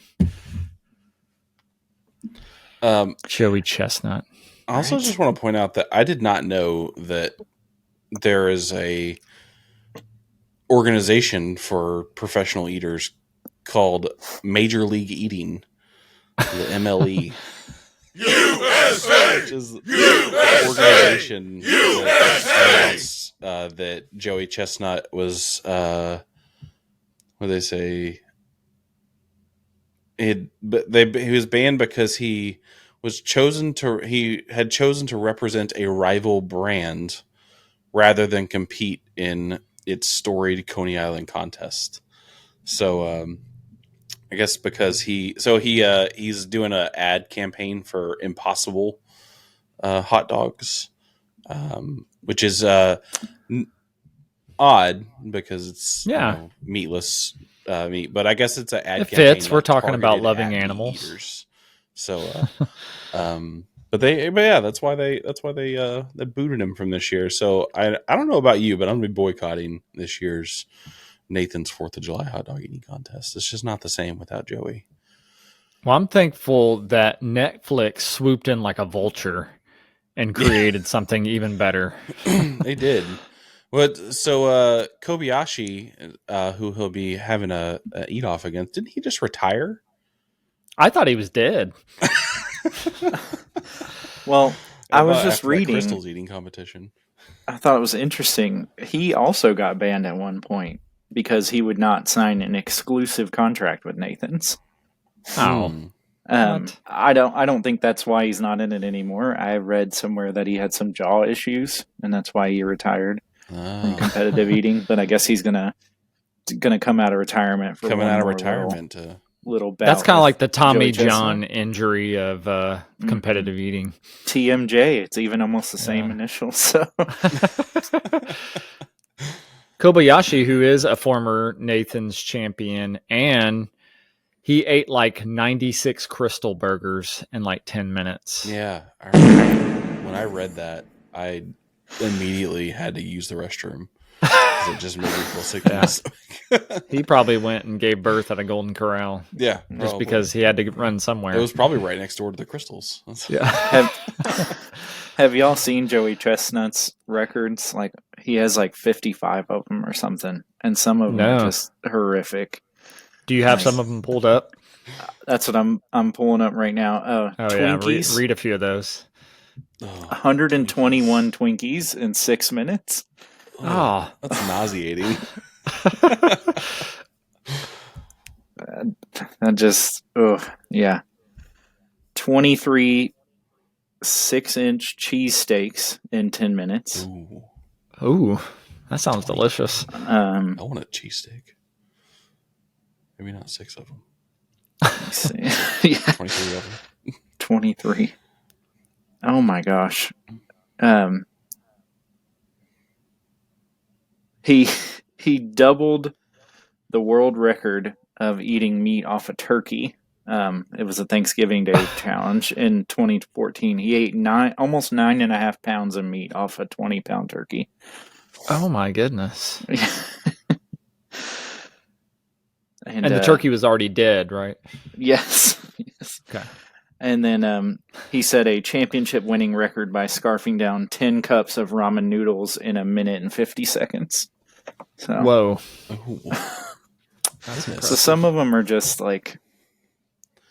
Joey Chestnut.
I also just want to point out that I did not know that there is a organization for professional eaters called Major League Eating, the MLE.
USA!
Which is the organization that announced that Joey Chestnut was, what do they say? He was banned because he had chosen to represent a rival brand rather than compete in its storied Coney Island contest. So I guess because he's doing an ad campaign for Impossible hot dogs, which is odd because it's meatless meat, but I guess it's an ad
it
campaign.
Fits. We're talking about loving animals.
Eaters. So that's why they booted him from this year. So I don't know about you, but I'm gonna be boycotting this year's Nathan's 4th of July hot dog eating contest. It's just not the same without Joey.
Well, I'm thankful that Netflix swooped in like a vulture and created something even better.
They did. So Kobayashi, who he'll be having a eat off against, didn't he just retire?
I thought he was dead.
Well, I was just reading
Crystal's eating competition.
I thought it was interesting. He also got banned at one point because he would not sign an exclusive contract with Nathan's.
Oh.
I don't think that's why he's not in it anymore. I read somewhere that he had some jaw issues and that's why he retired from competitive eating, but I guess he's gonna come out of retirement for little bout.
That's kind of like the Tommy
Joey
John
Chestnut.
Injury of competitive eating.
TMJ. It's even almost the same initials. So
Kobayashi, who is a former Nathan's champion, and he ate like 96 Crystal burgers in like 10 minutes.
Yeah. When I read that, I immediately had to use the restroom. because it just made me feel sick. Yeah.
He probably went and gave birth at a Golden Corral.
Yeah,
just
probably.
because he had to run somewhere.
It was probably right next door to the Crystals.
Yeah.
Have y'all seen Joey Chestnut's records? Like he has like 55 of them or something, and some of them are just horrific.
Do you have some of them pulled up?
That's what I'm pulling up right now. Twinkies.
Yeah, read a few of those.
121 Twinkies in 6 minutes.
Oh,
that's nauseating.
That just, yeah. 23 6-inch cheesesteaks in 10 minutes.
Ooh, that sounds delicious.
I want a cheesesteak. Maybe not 6 of them.
Let's see. Yeah.
23 of them.
23. Oh my gosh. He doubled the world record of eating meat off a turkey. It was a Thanksgiving Day challenge in 2014. He ate almost 9.5 pounds of meat off a 20-pound turkey.
Oh my goodness.
And
the turkey was already dead, right?
Yes.
Okay.
And then he set a championship-winning record by scarfing down 10 cups of ramen noodles in 1 minute and 50 seconds. So,
whoa.
So some of them are just like,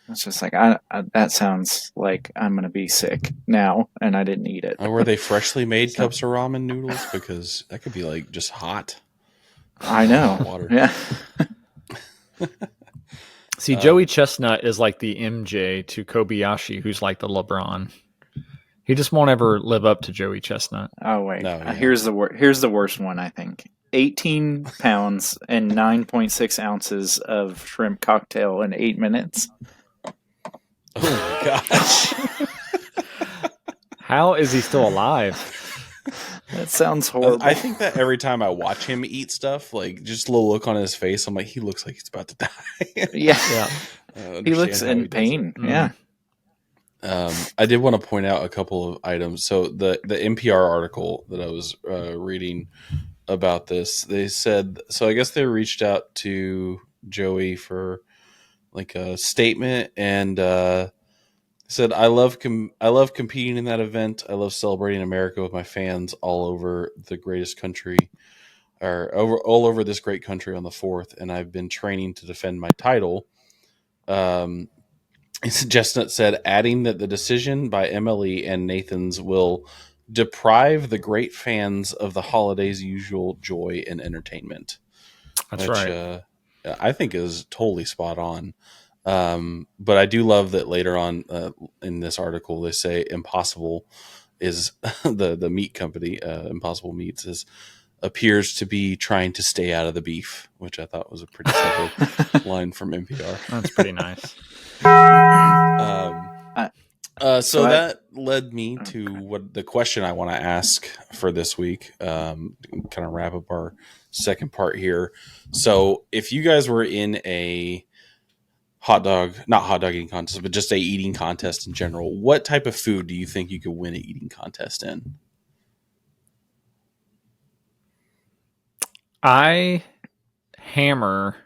it's just like, I that sounds like I'm going to be sick now, and I didn't eat it.
Were they freshly made cups of ramen noodles? Because that could be like just hot.
I know.
Water.
Yeah.
See, Joey Chestnut is like the MJ to Kobayashi, who's like the LeBron. He just won't ever live up to Joey Chestnut.
Oh wait, here's the worst one. I think 18 pounds and 9.6 ounces of shrimp cocktail in 8 minutes.
Oh my gosh!
How is he still alive?
That sounds horrible.
I think that every time I watch him eat stuff, like just a little look on his face, I'm like, he looks like he's about to die.
Yeah. He looks in pain. Yeah.
I did want to point out a couple of items. So the NPR article that I was reading about this, they said, so I guess they reached out to Joey for like a statement and said, I love competing in that event. I love celebrating America with my fans all over the greatest country, or all over this great country on the 4th. And I've been training to defend my title. Chestnut said, adding that the decision by MLE and Nathan's will deprive the great fans of the holiday's usual joy and entertainment.
That's right.
I think is totally spot on. But I do love that later on in this article, they say Impossible is the meat company, Impossible Meats appears to be trying to stay out of the beef, which I thought was a pretty clever line from NPR.
That's pretty nice.
So that led me to what the question I want to ask for this week, kind of wrap up our second part here. So if you guys were in a not hot dog eating contest, but just a eating contest in general, what type of food do you think you could win an eating contest in?
I hammer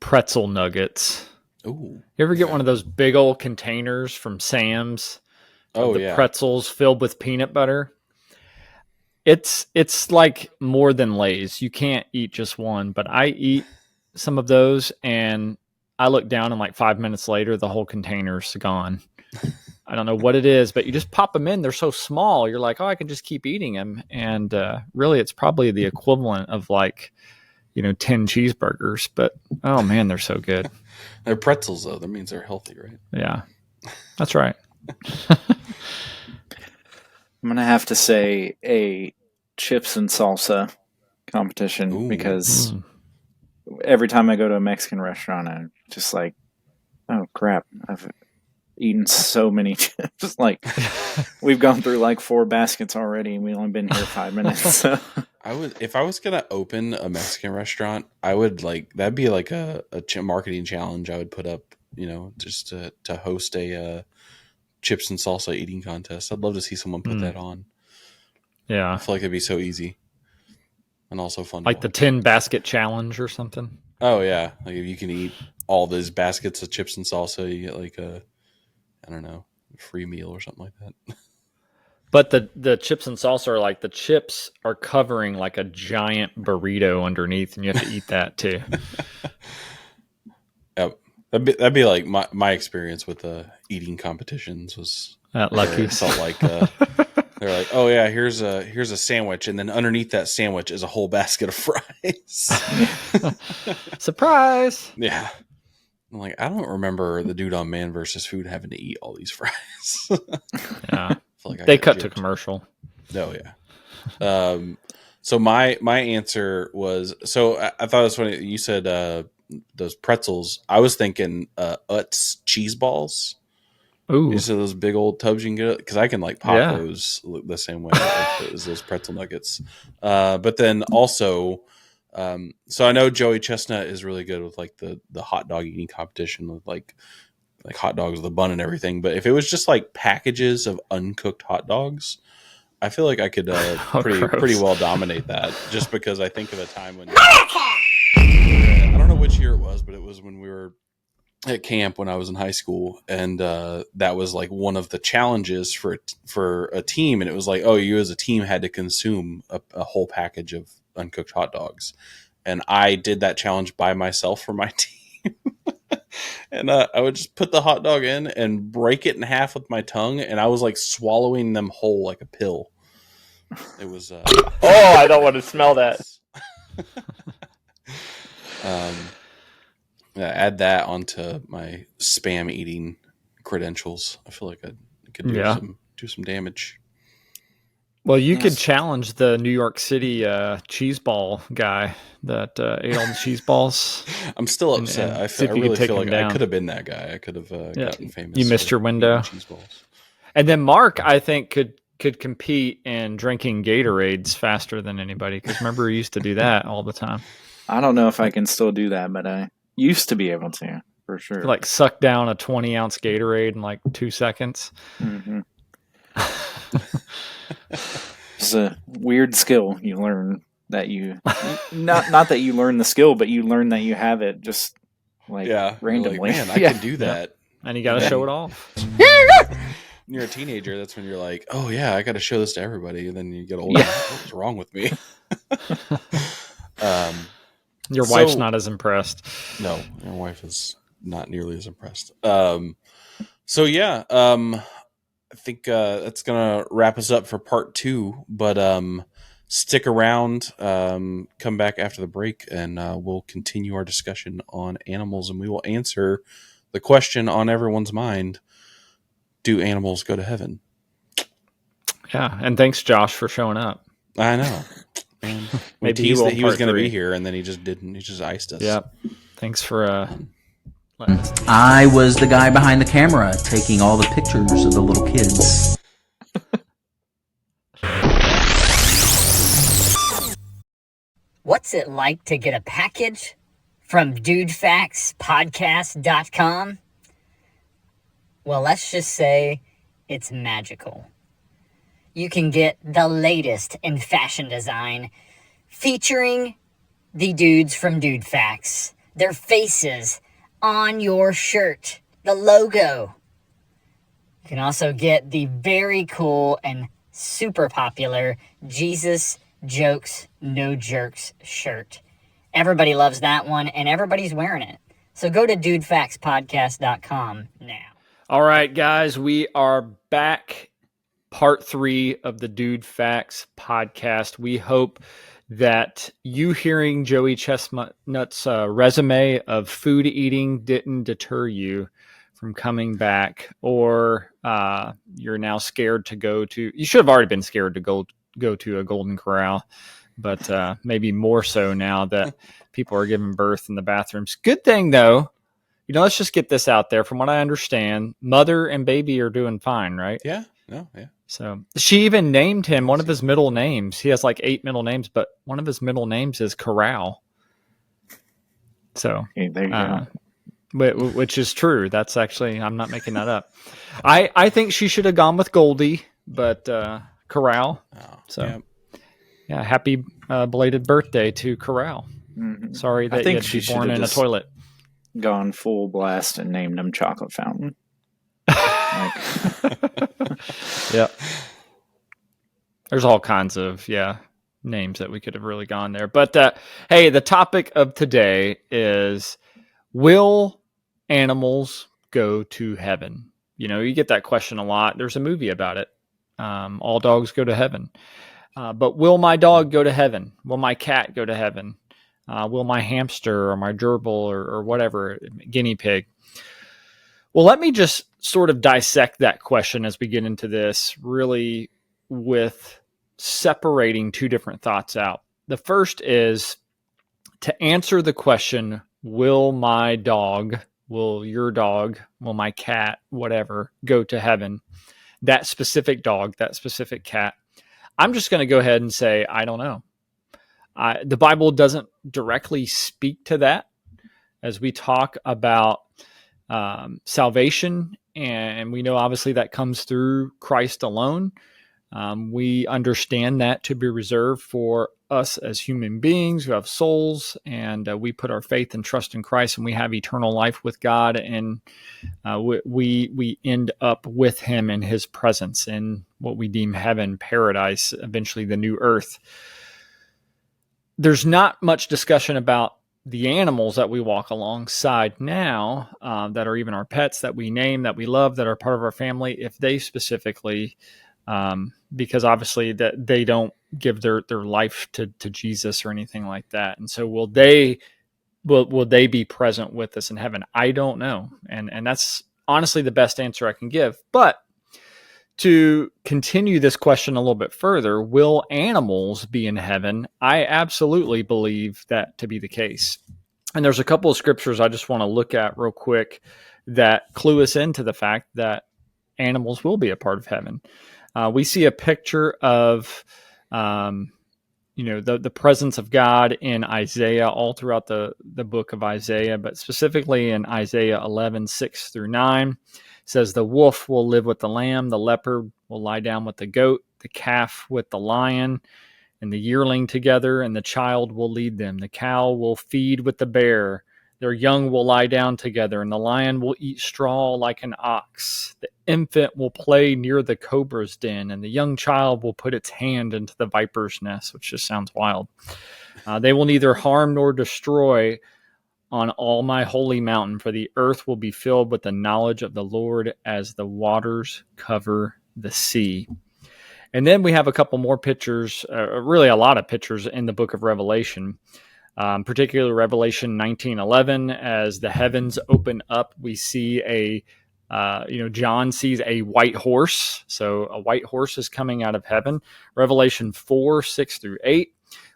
pretzel nuggets.
Ooh.
You ever get one of those big old containers from Sam's?
Oh,
the pretzels filled with peanut butter. It's like more than Lay's. You can't eat just one, but I eat some of those and I look down and like 5 minutes later, the whole container's gone. I don't know what it is, but you just pop them in. They're so small. You're like, oh, I can just keep eating them. And really, it's probably the equivalent of like, 10 cheeseburgers. But, oh, man, they're so good.
They're pretzels, though. That means they're healthy, right?
Yeah, that's right.
I'm going to have to say a chips and salsa competition because every time I go to a Mexican restaurant, I'm just like, oh, crap. I've eaten so many chips. Like, we've gone through like 4 baskets already and we've only been here 5 minutes. So.
If I was going to open a Mexican restaurant, I would that'd be like a marketing challenge I would put up, just to host a chips and salsa eating contest. I'd love to see someone put that on.
Yeah.
I feel like it'd be so easy. and also fun.
Like the 10 basket challenge or something.
Oh yeah, like if you can eat all those baskets of chips and salsa, you get like a, I don't know, free meal or something like that.
But the chips and salsa are like the chips are covering like a giant burrito underneath, and you have to eat that too.
Yep. That'd be like my experience with eating competitions was
At Lucky's.
it felt like they're like, oh yeah, here's a sandwich, and then underneath that sandwich is a whole basket of fries.
Surprise!
Yeah. I'm like, I don't remember the dude on Man vs. Food having to eat all these fries.
Yeah.
Like
They cut to commercial.
Oh yeah. So my answer was, so I thought it was funny. You said those pretzels. I was thinking Utz cheese balls.
Ooh.
You said those big old tubs you can get, because I can like pop those the same way as those pretzel nuggets. But then also, so I know Joey Chestnut is really good with like the hot dog eating competition with like hot dogs with a bun and everything. But if it was just like packages of uncooked hot dogs, I feel like I could pretty well dominate that, just because I think of a time when I don't know which year it was, but it was when we were at camp when I was in high school, and that was like one of the challenges for a team, and it was like, oh, you as a team had to consume a whole package of uncooked hot dogs, and I did that challenge by myself for my team. And I would just put the hot dog in and break it in half with my tongue, and I was like swallowing them whole like a pill. It was
oh, I don't want to smell that.
Add that onto my spam eating credentials. I feel like I could do some damage.
Well, you could challenge the New York City cheese ball guy that ate all the cheese balls.
I'm still upset. I really feel like I could have been that guy. I could have gotten famous.
You missed your window.
Cheese balls.
And then Mark, I think, could compete in drinking Gatorades faster than anybody, because remember, he used to do that all the time.
I don't know if I can still do that, but I used to be able to, for sure.
Like suck down a 20-ounce Gatorade in like 2 seconds.
Mm-hmm. It's a weird skill you learn that you not that you learn the skill, but you learn that you have it just like randomly.
Like, man, I can do that.
And you got to show it off.
When you're a teenager, that's when you're like, oh yeah, I got to show this to everybody. And then you get older. What's wrong with me?
Your wife's not as impressed.
No, your wife is not nearly as impressed. So yeah, I think that's gonna wrap us up for part 2. But stick around, come back after the break, and we'll continue our discussion on animals, and we will answer the question on everyone's mind: do animals go to heaven?
Yeah, and thanks, Josh, for showing up.
I know. Man, we teased that he was going to be here, and then he just didn't. He just iced us.
Yep. Thanks for
I was the guy behind the camera taking all the pictures of the little kids.
What's it like to get a package from DudeFaxPodcast.com? Well, let's just say it's magical. You can get the latest in fashion design featuring the dudes from DudeFax, their faces on your shirt, the logo. You can also get the very cool and super popular Jesus Jokes No Jerks shirt. Everybody loves that one, and everybody's wearing it. So go to DudeFaxPodcast.com now.
All right, guys, we are back. Part 3 of the DudeFax podcast. We hope that you hearing Joey Chestnut's resume of food eating didn't deter you from coming back, or you're now scared to go to. You should have already been scared to go to a Golden Corral, but maybe more so now that people are giving birth in the bathrooms. Good thing though, let's just get this out there. From what I understand, mother and baby are doing fine, right?
Yeah. No. Yeah.
So she even named him one of his middle names. He has like 8 middle names, but one of his middle names is Corral. So
there you go.
Which is true. That's actually, I'm not making that up. I think she should have gone with Goldie, but Corral.
Oh,
so yeah, happy belated birthday to Corral.
Mhm.
Sorry that you had to be born in a toilet.
Gone full blast and named him Chocolate Fountain.
Yep. There's all kinds of names that we could have really gone there. But hey, the topic of today is, will animals go to heaven? You know, you get that question a lot. There's a movie about it. All dogs go to heaven. But will my dog go to heaven? Will my cat go to heaven? Will my hamster or my gerbil or whatever, guinea pig? Well, let me just sort of dissect that question as we get into this, really with separating two different thoughts out. The first is to answer the question, will my dog, will your dog, will my cat, whatever, go to heaven? That specific dog, that specific cat. I'm just going to go ahead and say, I don't know. The Bible doesn't directly speak to that as we talk about salvation. And we know obviously that comes through Christ alone. We understand that to be reserved for us as human beings who have souls, and we put our faith and trust in Christ, and we have eternal life with God, and we end up with Him in His presence in what we deem heaven, paradise, eventually the new earth. There's not much discussion about the animals that we walk alongside now, that are even our pets, that we name, that we love, that are part of our family, if they specifically, because obviously that they don't give their life to Jesus or anything like that. And so will they be present with us in heaven? I don't know. And that's honestly the best answer I can give. But to continue this question a little bit further, will animals be in heaven? I absolutely believe that to be the case. And there's a couple of scriptures I just want to look at real quick that clue us into the fact that animals will be a part of heaven. We see a picture of, the presence of God in Isaiah all throughout the book of Isaiah, but specifically in Isaiah 11:6-9. Says the wolf will live with the lamb, the leopard will lie down with the goat, the calf with the lion, and the yearling together, and the child will lead them. The cow will feed with the bear, their young will lie down together, and the lion will eat straw like an ox. The infant will play near the cobra's den, and the young child will put its hand into the viper's nest, which just sounds wild. They will neither harm nor destroy on all my holy mountain, for the earth will be filled with the knowledge of the Lord as the waters cover the sea. And then we have a couple more pictures, really a lot of pictures in the book of Revelation, particularly Revelation 19:11. As the heavens open up, we see John sees a white horse. So a white horse is coming out of heaven. Revelation 4:6-8,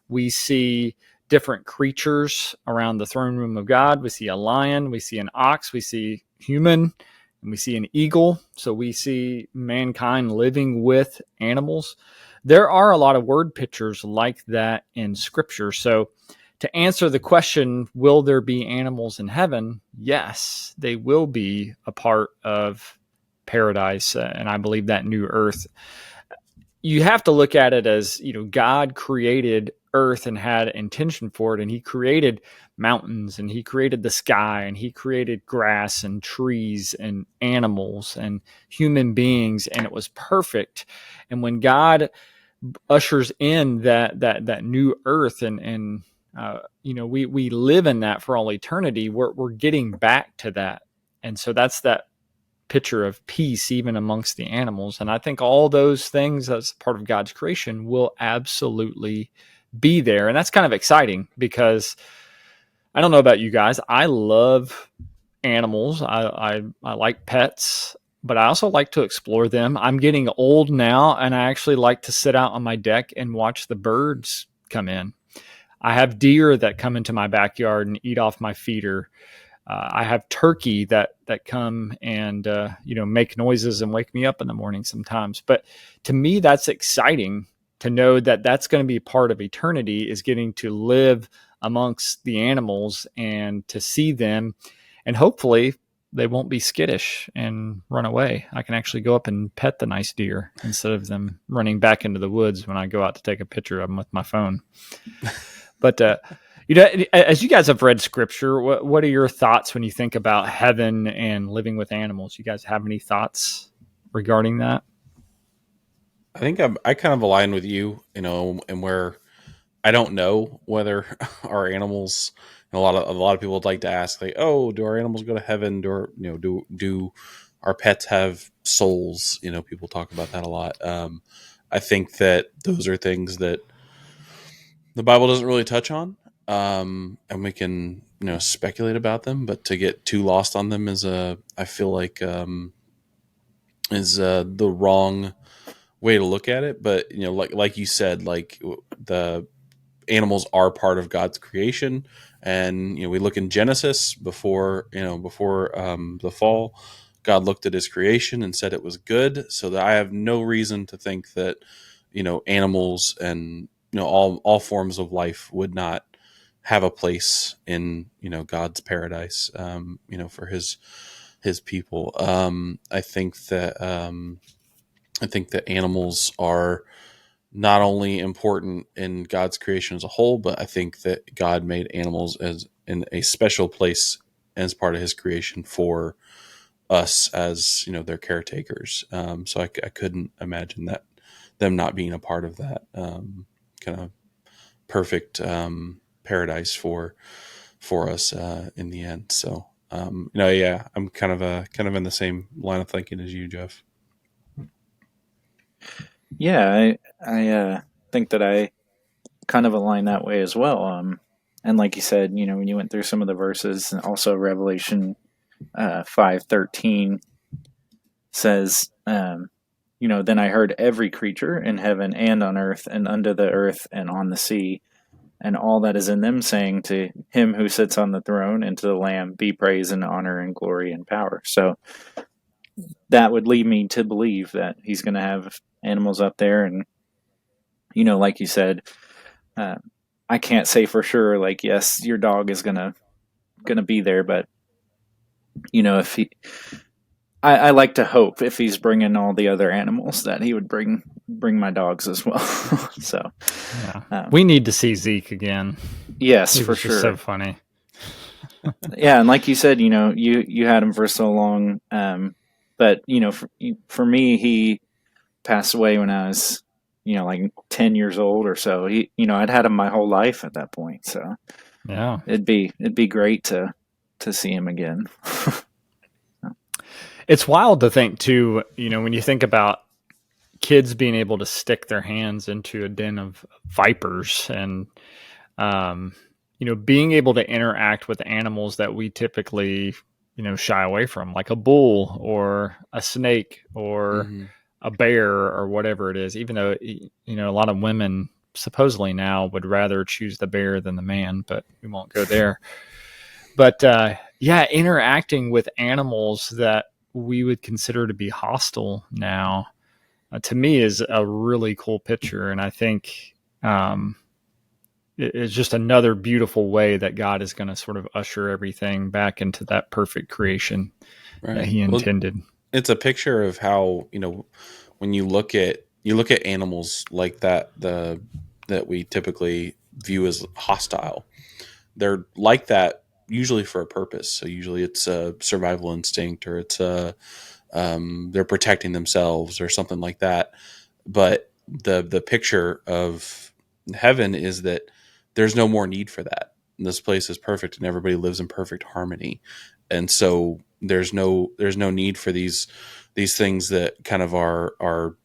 we see different creatures around the throne room of God. We see a lion, we see an ox, we see human, and we see an eagle. So we see mankind living with animals. There are a lot of word pictures like that in Scripture. So to answer the question, will there be animals in heaven? Yes, they will be a part of paradise, and I believe that new earth. You have to look at it as, God created earth and had intention for it, and He created mountains, and He created the sky, and He created grass and trees and animals and human beings, and it was perfect. And when God ushers in that new earth, and we live in that for all eternity, we're getting back to that. And so that's that picture of peace even amongst the animals. And I think all those things as part of God's creation will absolutely be there. And that's kind of exciting because I don't know about you guys. I love animals. I like pets, but I also like to explore them. I'm getting old now, and I actually like to sit out on my deck and watch the birds come in. I have deer that come into my backyard and eat off my feeder. I have turkey that come and make noises and wake me up in the morning sometimes. But to me, that's exciting to know that that's going to be part of eternity, is getting to live amongst the animals and to see them, and hopefully they won't be skittish and run away. I can actually go up and pet the nice deer instead of them running back into the woods when I go out to take a picture of them with my phone. But as you guys have read scripture, what are your thoughts when you think about heaven and living with animals? You guys have any thoughts regarding that?
I think I kind of align with you, and where I don't know whether our animals. A lot of people would like to ask, like, oh, do our animals go to heaven? Do our pets have souls? People talk about that a lot. I think that those are things that the Bible doesn't really touch on, and we can speculate about them. But to get too lost on them I feel like is the wrong way to look at it. But like you said, like the animals are part of God's creation. And we look in Genesis before the fall, God looked at His creation and said it was good. So that I have no reason to think that animals and all forms of life would not have a place in God's paradise. For His people. I think that animals are not only important in God's creation as a whole, but I think that God made animals as in a special place as part of His creation for us as their caretakers. So I couldn't imagine them not being a part of that kind of perfect paradise for us in the end. So I'm kind of in the same line of thinking as you, Jeff.
Yeah, I think that I kind of align that way as well. And like you said, when you went through some of the verses, and also Revelation 5:13 says, then I heard every creature in heaven and on earth and under the earth and on the sea, and all that is in them, saying to Him who sits on the throne and to the Lamb be praise and honor and glory and power. So that would lead me to believe that He's going to have animals up there. And like you said, I can't say for sure, like, yes, your dog is gonna be there, but if I like to hope if He's bringing all the other animals that He would bring my dogs as well. So
we need to see Zeke again.
Yes, for sure.
So funny.
Yeah, and like you said, you had him for so long, but for me, he passed away when I was like 10 years old or so. I'd had him my whole life at that point, so
yeah,
it'd be great to see him again.
It's wild to think too, when you think about kids being able to stick their hands into a den of vipers and being able to interact with animals that we typically shy away from, like a bull or a snake or a bear or whatever it is, even though a lot of women supposedly now would rather choose the bear than the man, but we won't go there. But interacting with animals that we would consider to be hostile now, to me, is a really cool picture. And I think it's just another beautiful way that God is going to sort of usher everything back into that perfect creation that He intended.
It's a picture of how, when you look at animals like that, that we typically view as hostile, they're like that usually for a purpose. So usually it's a survival instinct, or it's they're protecting themselves or something like that. But the picture of heaven is that there's no more need for that. This place is perfect and everybody lives in perfect harmony. And so there's no need for these things that kind of are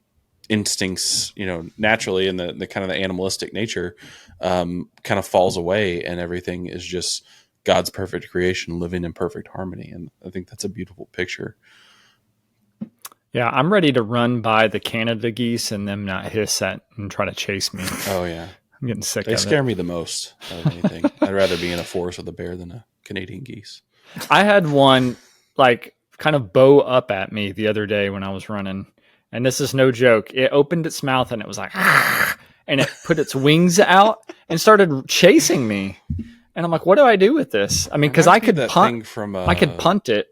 instincts, naturally, and the kind of the animalistic nature kind of falls away, and everything is just God's perfect creation living in perfect harmony. And I think that's a beautiful picture.
Yeah, I'm ready to run by the Canada geese and them not hiss at and try to chase me.
Oh yeah,
I'm getting sick.
They scare me the most out of anything. I'd rather be in a forest with a bear than a Canadian geese.
I had one like kind of bow up at me the other day when I was running, and this is no joke. It opened its mouth and it was like, and it put its wings out and started chasing me. And I'm like, what do I do with this? I mean, because I could punt. I could punt it.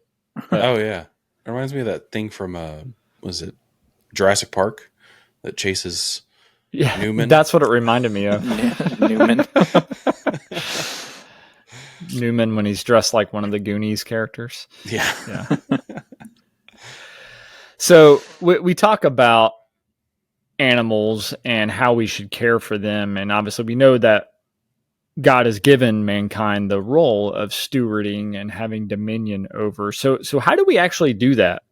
Oh yeah, it reminds me of that thing from was it Jurassic Park that chases Newman?
That's what it reminded me of.
Newman.
Newman when he's dressed like one of the Goonies characters.
Yeah.
So we talk about animals and how we should care for them. And obviously we know that God has given mankind the role of stewarding and having dominion over. So how do we actually do that?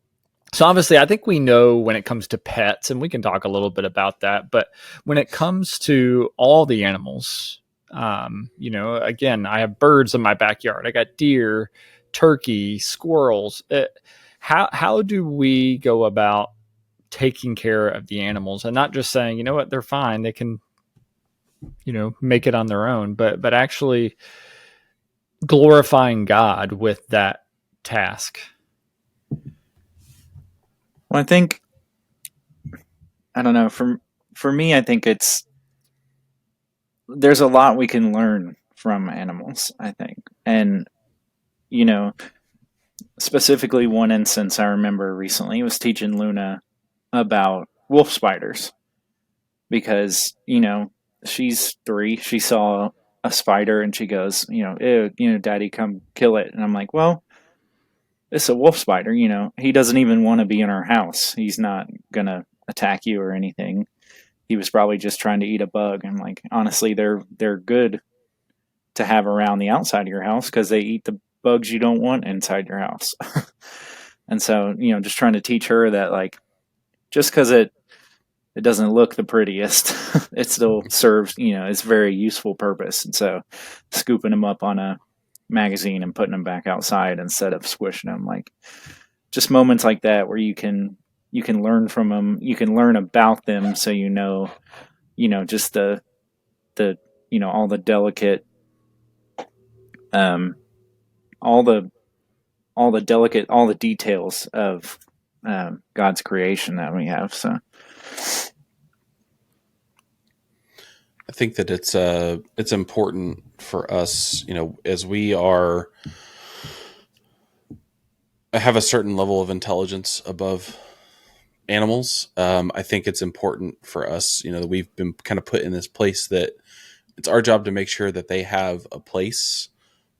So obviously I think we know when it comes to pets, and we can talk a little bit about that, but when it comes to all the animals, again, I have birds in my backyard. I got deer, turkey, squirrels. How do we go about taking care of the animals and not just saying, you know what, they're fine, they can, make it on their own, but actually glorifying God with that task?
Well, I don't know. For me, I think there's a lot we can learn from animals, I think. And, specifically one instance I remember recently was teaching Luna about wolf spiders. Because, she's 3, she saw a spider and she goes, ew, Daddy, come kill it. And I'm like, well, it's a wolf spider, he doesn't even want to be in our house. He's not going to attack you or anything. He was probably just trying to eat a bug. I'm like, honestly, they're good to have around the outside of your house because they eat the bugs you don't want inside your house. And so, just trying to teach her that, like, just because it doesn't look the prettiest, it still serves, its very useful purpose. And so scooping them up on a magazine and putting them back outside instead of squishing them, like, just moments like that where you can learn from them, you can learn about them, so just the all the delicate all the details of God's creation that we have. So
I think that it's important for us, as we have a certain level of intelligence above animals. I think it's important for us, that we've been kind of put in this place that it's our job to make sure that they have a place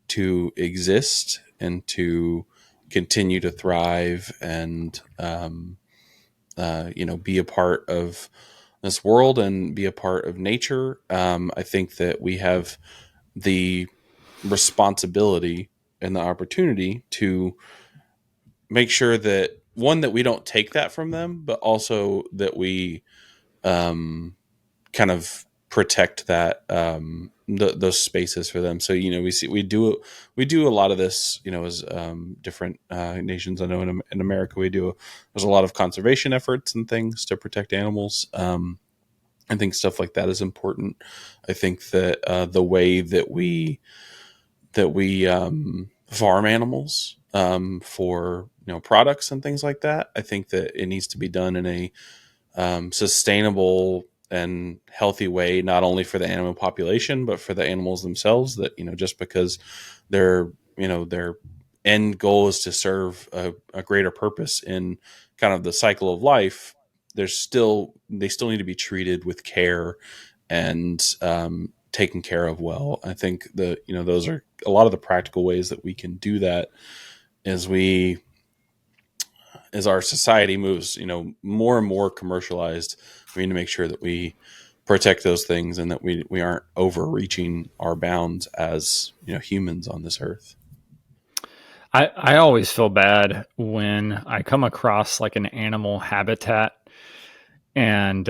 to exist and to continue to thrive and, be a part of this world and be a part of nature. I think that we have the responsibility and the opportunity to make sure that, one, that we don't take that from them, but also that we kind of protect that those spaces for them. So we do a lot of this, as different nations. I know in America there's a lot of conservation efforts and things to protect animals. I think stuff like that is important. I think that the way that we farm animals for products and things like that, I think that it needs to be done in a sustainable and healthy way, not only for the animal population but for the animals themselves. That just because their end goal is to serve a greater purpose in kind of the cycle of life, they still need to be treated with care and taken care of well. I think that those are a lot of the practical ways that we can do that as our society moves, more and more commercialized. We need to make sure that we protect those things and that we aren't overreaching our bounds as humans on this earth.
I always feel bad when I come across like an animal habitat and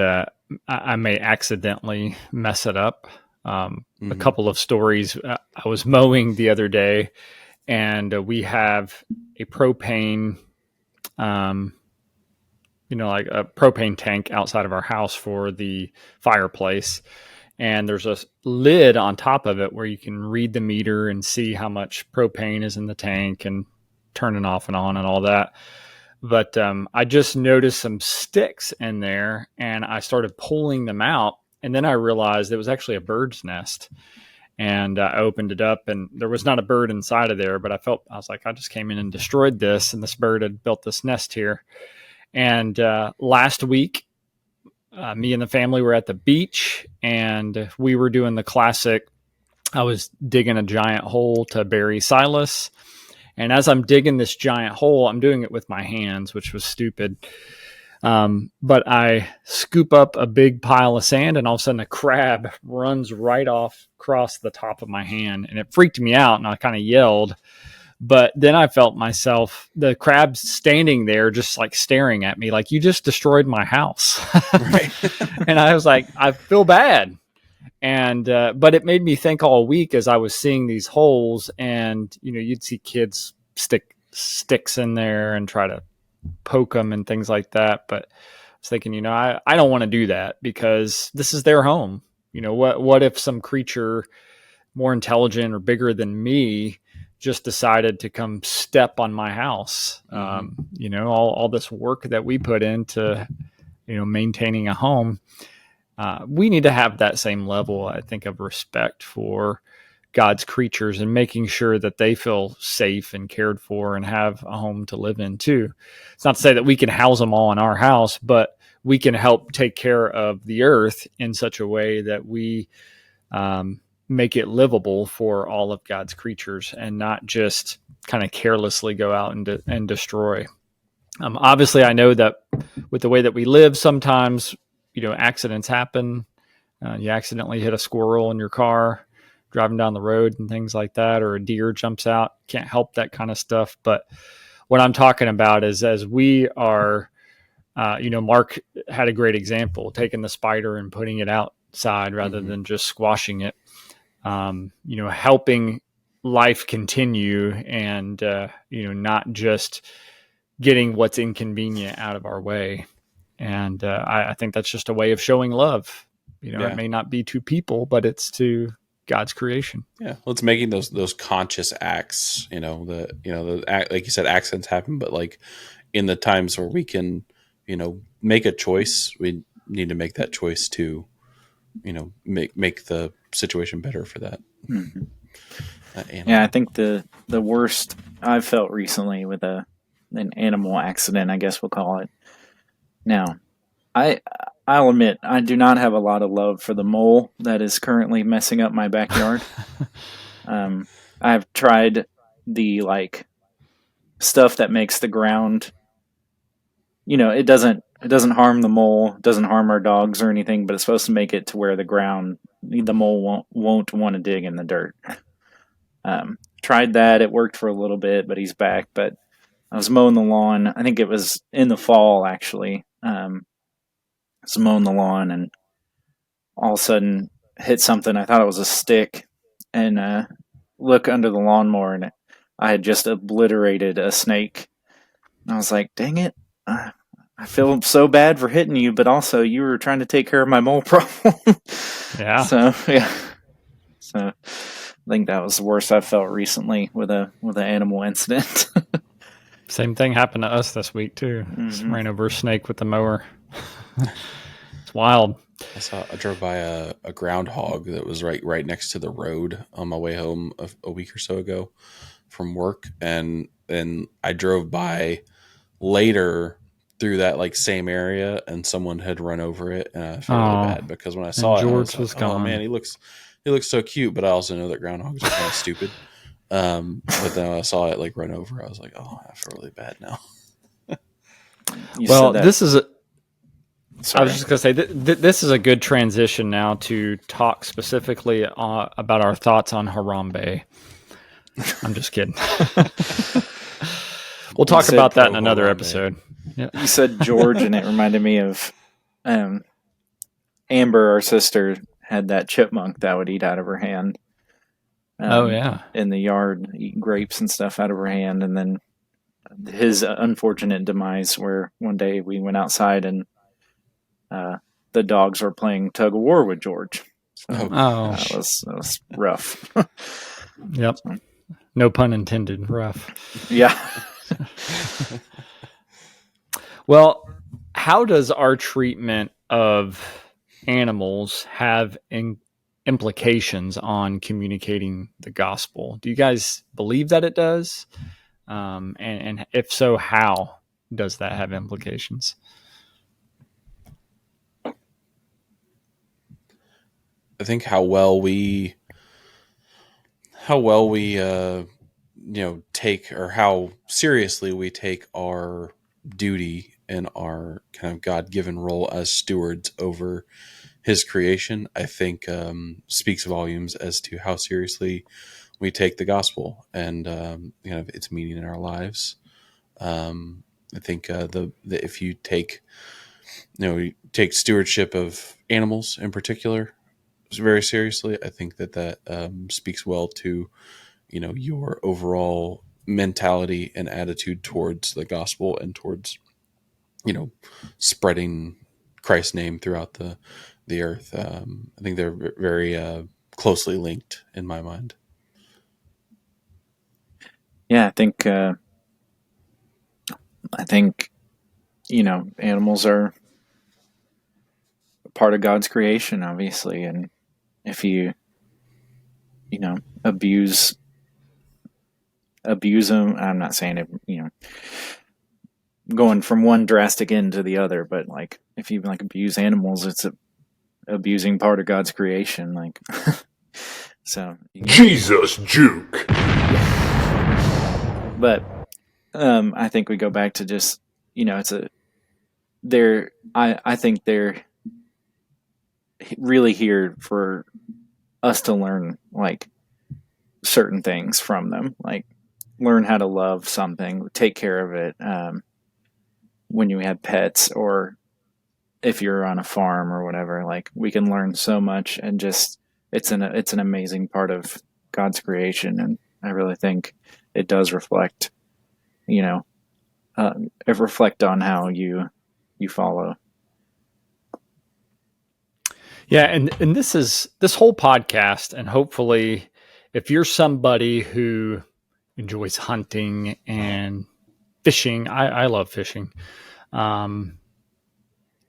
I may accidentally mess it up. A couple of stories. I was mowing the other day and we have a propane like a propane tank outside of our house for the fireplace. And there's a lid on top of it where you can read the meter and see how much propane is in the tank and turning off and on and all that. But I just noticed some sticks in there and I started pulling them out. And then I realized it was actually a bird's nest. And I opened it up, and there was not a bird inside of there, but I was like, I just came in and destroyed this, and this bird had built this nest here. And last week, me and the family were at the beach, and we were doing the classic. I was digging a giant hole to bury Silas. And as I'm digging this giant hole, I'm doing it with my hands, which was stupid. But I scoop up a big pile of sand, and all of a sudden a crab runs right off across the top of my hand, and it freaked me out, and I kind of yelled. But then I felt myself, the crab standing there just like staring at me like, you just destroyed my house. Right. And I was like, I feel bad. And but it made me think all week as I was seeing these holes, and you'd see kids stick sticks in there and try to poke them and things like that. But I was thinking, I don't want to do that, because this is their home. What if some creature more intelligent or bigger than me just decided to come step on my house? All this work that we put into maintaining a home. We need to have that same level, I think, of respect for God's creatures and making sure that they feel safe and cared for and have a home to live in too. It's not to say that we can house them all in our house, but we can help take care of the earth in such a way that we make it livable for all of God's creatures, and not just kind of carelessly go out and destroy. Obviously, I know that with the way that we live, sometimes accidents happen. You accidentally hit a squirrel in your car driving down the road and things like that, or a deer jumps out. Can't help that kind of stuff. But what I'm talking about is, as we are, Mark had a great example, taking the spider and putting it outside rather than just squashing it, helping life continue, and, not just getting what's inconvenient out of our way. And I think that's just a way of showing love. It may not be to people, but it's to God's creation.
Yeah, well, it's making those conscious acts. Like you said, accidents happen, but like in the times where we can, make a choice, we need to make that choice to, make the situation better for that.
Mm-hmm. Yeah, I think the worst I've felt recently with an animal accident, I guess we'll call it. Now, I'll admit, I do not have a lot of love for the mole that is currently messing up my backyard. I've tried the stuff that makes the ground, it doesn't harm the mole, it doesn't harm our dogs or anything, but it's supposed to make it to where the mole won't want to dig in the dirt. Tried that, it worked for a little bit, but he's back. But I was mowing the lawn, I think it was in the fall actually. I was mowing the lawn, and all of a sudden hit something. I thought it was a stick, and look under the lawnmower, and I had just obliterated a snake. And I was like, dang it. I feel so bad for hitting you, but also you were trying to take care of my mole problem.
Yeah.
So I think that was the worst I've felt recently with an animal incident.
Same thing happened to us this week too.
Mm-hmm.
Ran over a snake with the mower. It's wild.
I drove by a groundhog that was right next to the road on my way home a week or so ago from work, and then I drove by later through that same area, and someone had run over it, and I felt really bad because when I saw it,
George
I was
gone.
Oh man, he looks so cute, but I also know that groundhogs are kind of stupid. But then when I saw it run over, I was like, oh, I feel really bad now.
Well, this is I was just going to say, this is a good transition now to talk specifically about our thoughts on Harambe. I'm just kidding. We'll talk about that in another
Harambe.
Episode. Yeah.
You said George, and it reminded me of Amber, our sister, had that chipmunk that would eat out of her hand. In the yard, eat grapes and stuff out of her hand, and then his unfortunate demise, where one day we went outside and the dogs were playing tug of war with George. So that was rough.
Yep. So. No pun intended. Rough.
Yeah.
Well, how does our treatment of animals have implications on communicating the gospel. Do you guys believe that it does? And if so, how does that have implications?
I think how well we take, or how seriously we take our duty and our kind of God-given role as stewards over his creation, I think speaks volumes as to how seriously we take the gospel and its meaning in our lives. I think if you take stewardship of animals in particular very seriously, I think that speaks well to your overall mentality and attitude towards the gospel and towards spreading Christ's name throughout the earth. I think they're very closely linked in my mind.
Yeah, I think animals are part of God's creation, obviously, and if you abuse them, I'm not saying it, going from one drastic end to the other, but like if you abuse animals, it's abusing part of God's creation, like so.
Jesus juke.
But I think we go back to just I think they're really here for us to learn like certain things from them, like learn how to love something, take care of it. When you have pets, or if you're on a farm or whatever, like we can learn so much, and just it's an amazing part of God's creation, and I really think it does reflect, reflect on how you follow.
Yeah, and this whole podcast, and hopefully, if you're somebody who enjoys hunting and fishing, I love fishing, and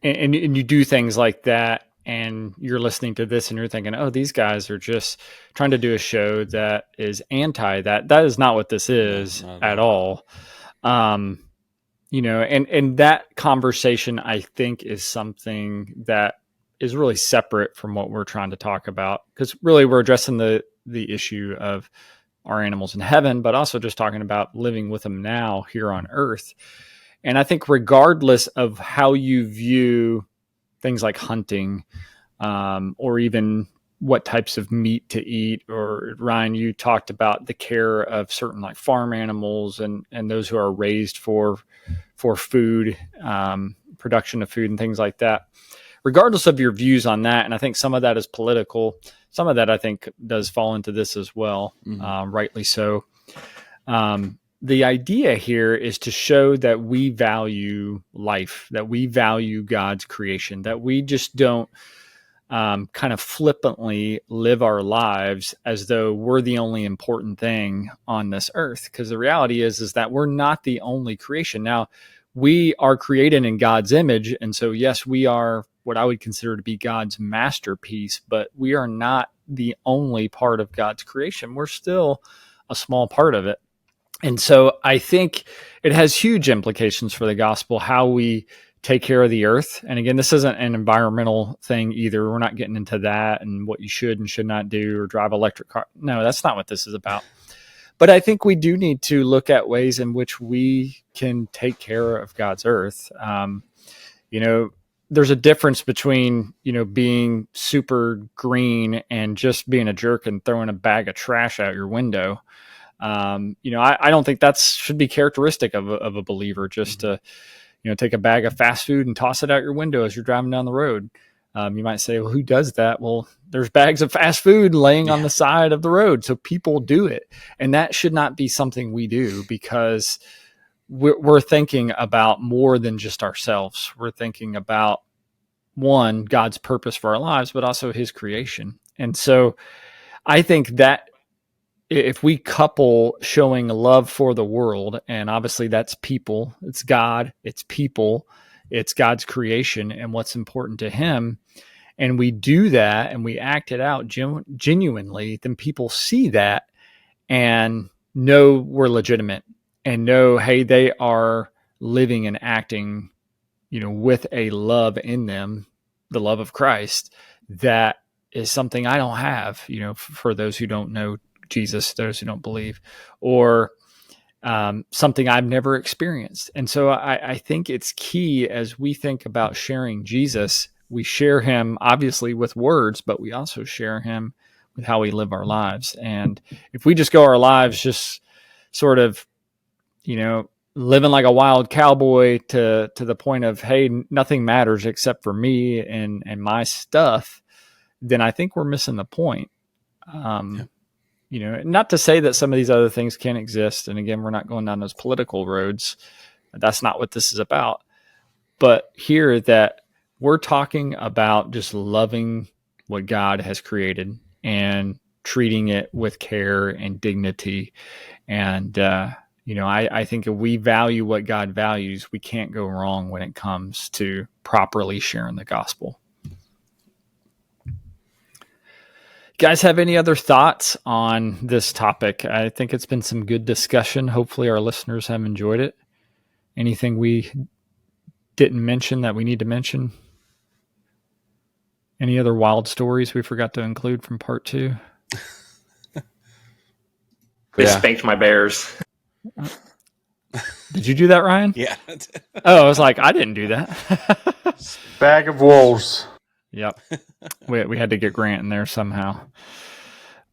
you do things like that, and you're listening to this and you're thinking, oh, these guys are just trying to do a show that is anti that. That is not what this is at all. And that conversation, I think, is something that is really separate from what we're trying to talk about, because really we're addressing the issue of our animals in heaven, but also just talking about living with them now here on earth. And I think regardless of how you view things like hunting, or even what types of meat to eat, or Ryan, you talked about the care of certain like farm animals and those who are raised for food, production of food and things like that. Regardless of your views on that, and I think some of that is political, some of that I think does fall into this as well, rightly so. The idea here is to show that we value life, that we value God's creation, that we just don't kind of flippantly live our lives as though we're the only important thing on this earth. Because the reality is that we're not the only creation. Now, we are created in God's image. And so, yes, we are what I would consider to be God's masterpiece, but we are not the only part of God's creation. We're still a small part of it. And so I think it has huge implications for the gospel, how we take care of the earth. And again, this isn't an environmental thing either. We're not getting into that and what you should and should not do, or drive electric car. No, that's not what this is about. But I think we do need to look at ways in which we can take care of God's earth. There's a difference between, being super green and just being a jerk and throwing a bag of trash out your window. I don't think that should be characteristic of a believer, just to, take a bag of fast food and toss it out your window as you're driving down the road. You might say, well, who does that? Well, there's bags of fast food laying on the side of the road. So people do it. And that should not be something we do, because we're thinking about more than just ourselves. We're thinking about, one, God's purpose for our lives, but also his creation. And so I think that if we couple showing love for the world, and obviously that's people, it's God, it's people, it's God's creation and what's important to him, and we do that and we act it out genuinely, then people see that and know we're legitimate and know, hey, they are living and acting, with a love in them, the love of Christ. That is something I don't have, for those who don't know Jesus, those who don't believe, or something I've never experienced. And so I think it's key as we think about sharing Jesus. We share him obviously with words, but we also share him with how we live our lives. And if we just go our lives just sort of, living like a wild cowboy to the point of, hey, nothing matters except for me and my stuff, then I think we're missing the point. Not to say that some of these other things can't exist. And again, we're not going down those political roads. That's not what this is about. But here that we're talking about just loving what God has created and treating it with care and dignity. And, I think if we value what God values, we can't go wrong when it comes to properly sharing the gospel. Guys, have any other thoughts on this topic? I think it's been some good discussion. Hopefully our listeners have enjoyed it. Anything we didn't mention that we need to mention? Any other wild stories we forgot to include from part 2?
They spanked my bears.
Did you do that, Ryan?
Yeah.
I was like, I didn't do that.
Bag of wolves.
Yep. We had to get Grant in there somehow.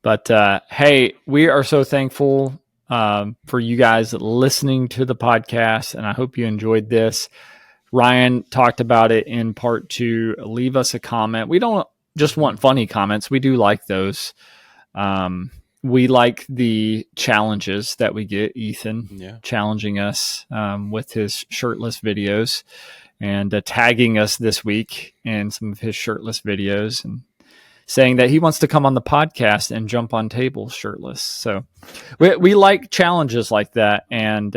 But hey, we are so thankful for you guys listening to the podcast, and I hope you enjoyed this. Ryan talked about it in part 2. Leave us a comment. We don't just want funny comments. We do like those. We like the challenges that we get. Ethan challenging us with his shirtless videos and tagging us this week in some of his shirtless videos and saying that he wants to come on the podcast and jump on tables shirtless. So we like challenges like that. And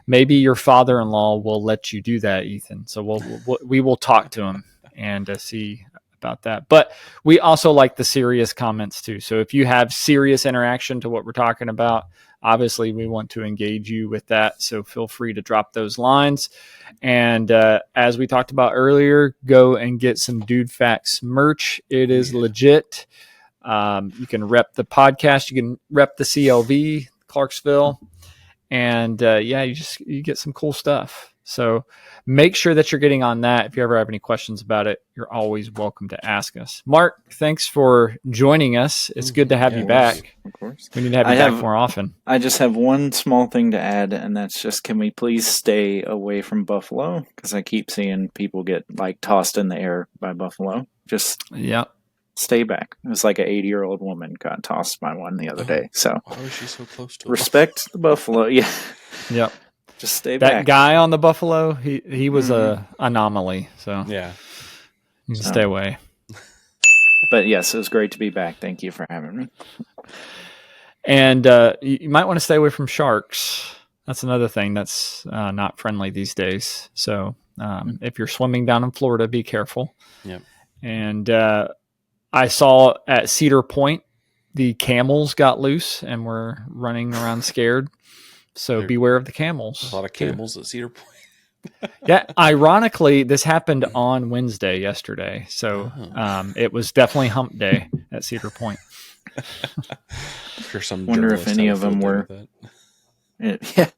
maybe your father-in-law will let you do that, Ethan. So we will talk to him and see about that. But we also like the serious comments too. So if you have serious interaction to what we're talking about, obviously we want to engage you with that. So feel free to drop those lines. And as we talked about earlier, go and get some DudeFax merch. It is legit. You can rep the podcast. You can rep the CLV, Clarksville. And you get some cool stuff. So make sure that you're getting on that. If you ever have any questions about it, you're always welcome to ask us. Mark, thanks for joining us. It's good to have you back.
Of course.
We need to have you back more often.
I just have one small thing to add, and that's just, can we please stay away from buffalo? Because I keep seeing people get tossed in the air by buffalo. Just stay back. It was like an 80-year-old woman got tossed by one the other day. So
why was she so close to
respect the buffalo. Yeah.
Yep.
Just stay back.
That guy on the buffalo, he was a anomaly. So
yeah,
you can stay away.
But yes, it was great to be back. Thank you for having me.
And you might want to stay away from sharks. That's another thing that's not friendly these days. So if you're swimming down in Florida, be careful.
Yep.
And I saw at Cedar Point, the camels got loose and were running around scared. So beware of the camels.
A lot of camels at Cedar Point.
Yeah, ironically, this happened on Wednesday yesterday. So it was definitely hump day at Cedar Point.
Sure, some
wonder if any of them were. I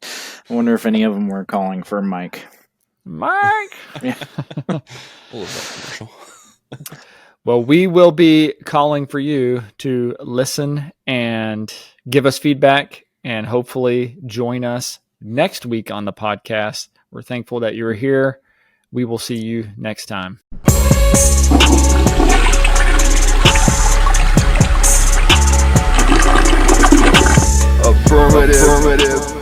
wonder if any of them were calling for Mike.
Mike.
Yeah.
We'll love that commercial.
Well, we will be calling for you to listen and give us feedback, and hopefully join us next week on the podcast. We're thankful that you were here. We will see you next time.
Affirmative.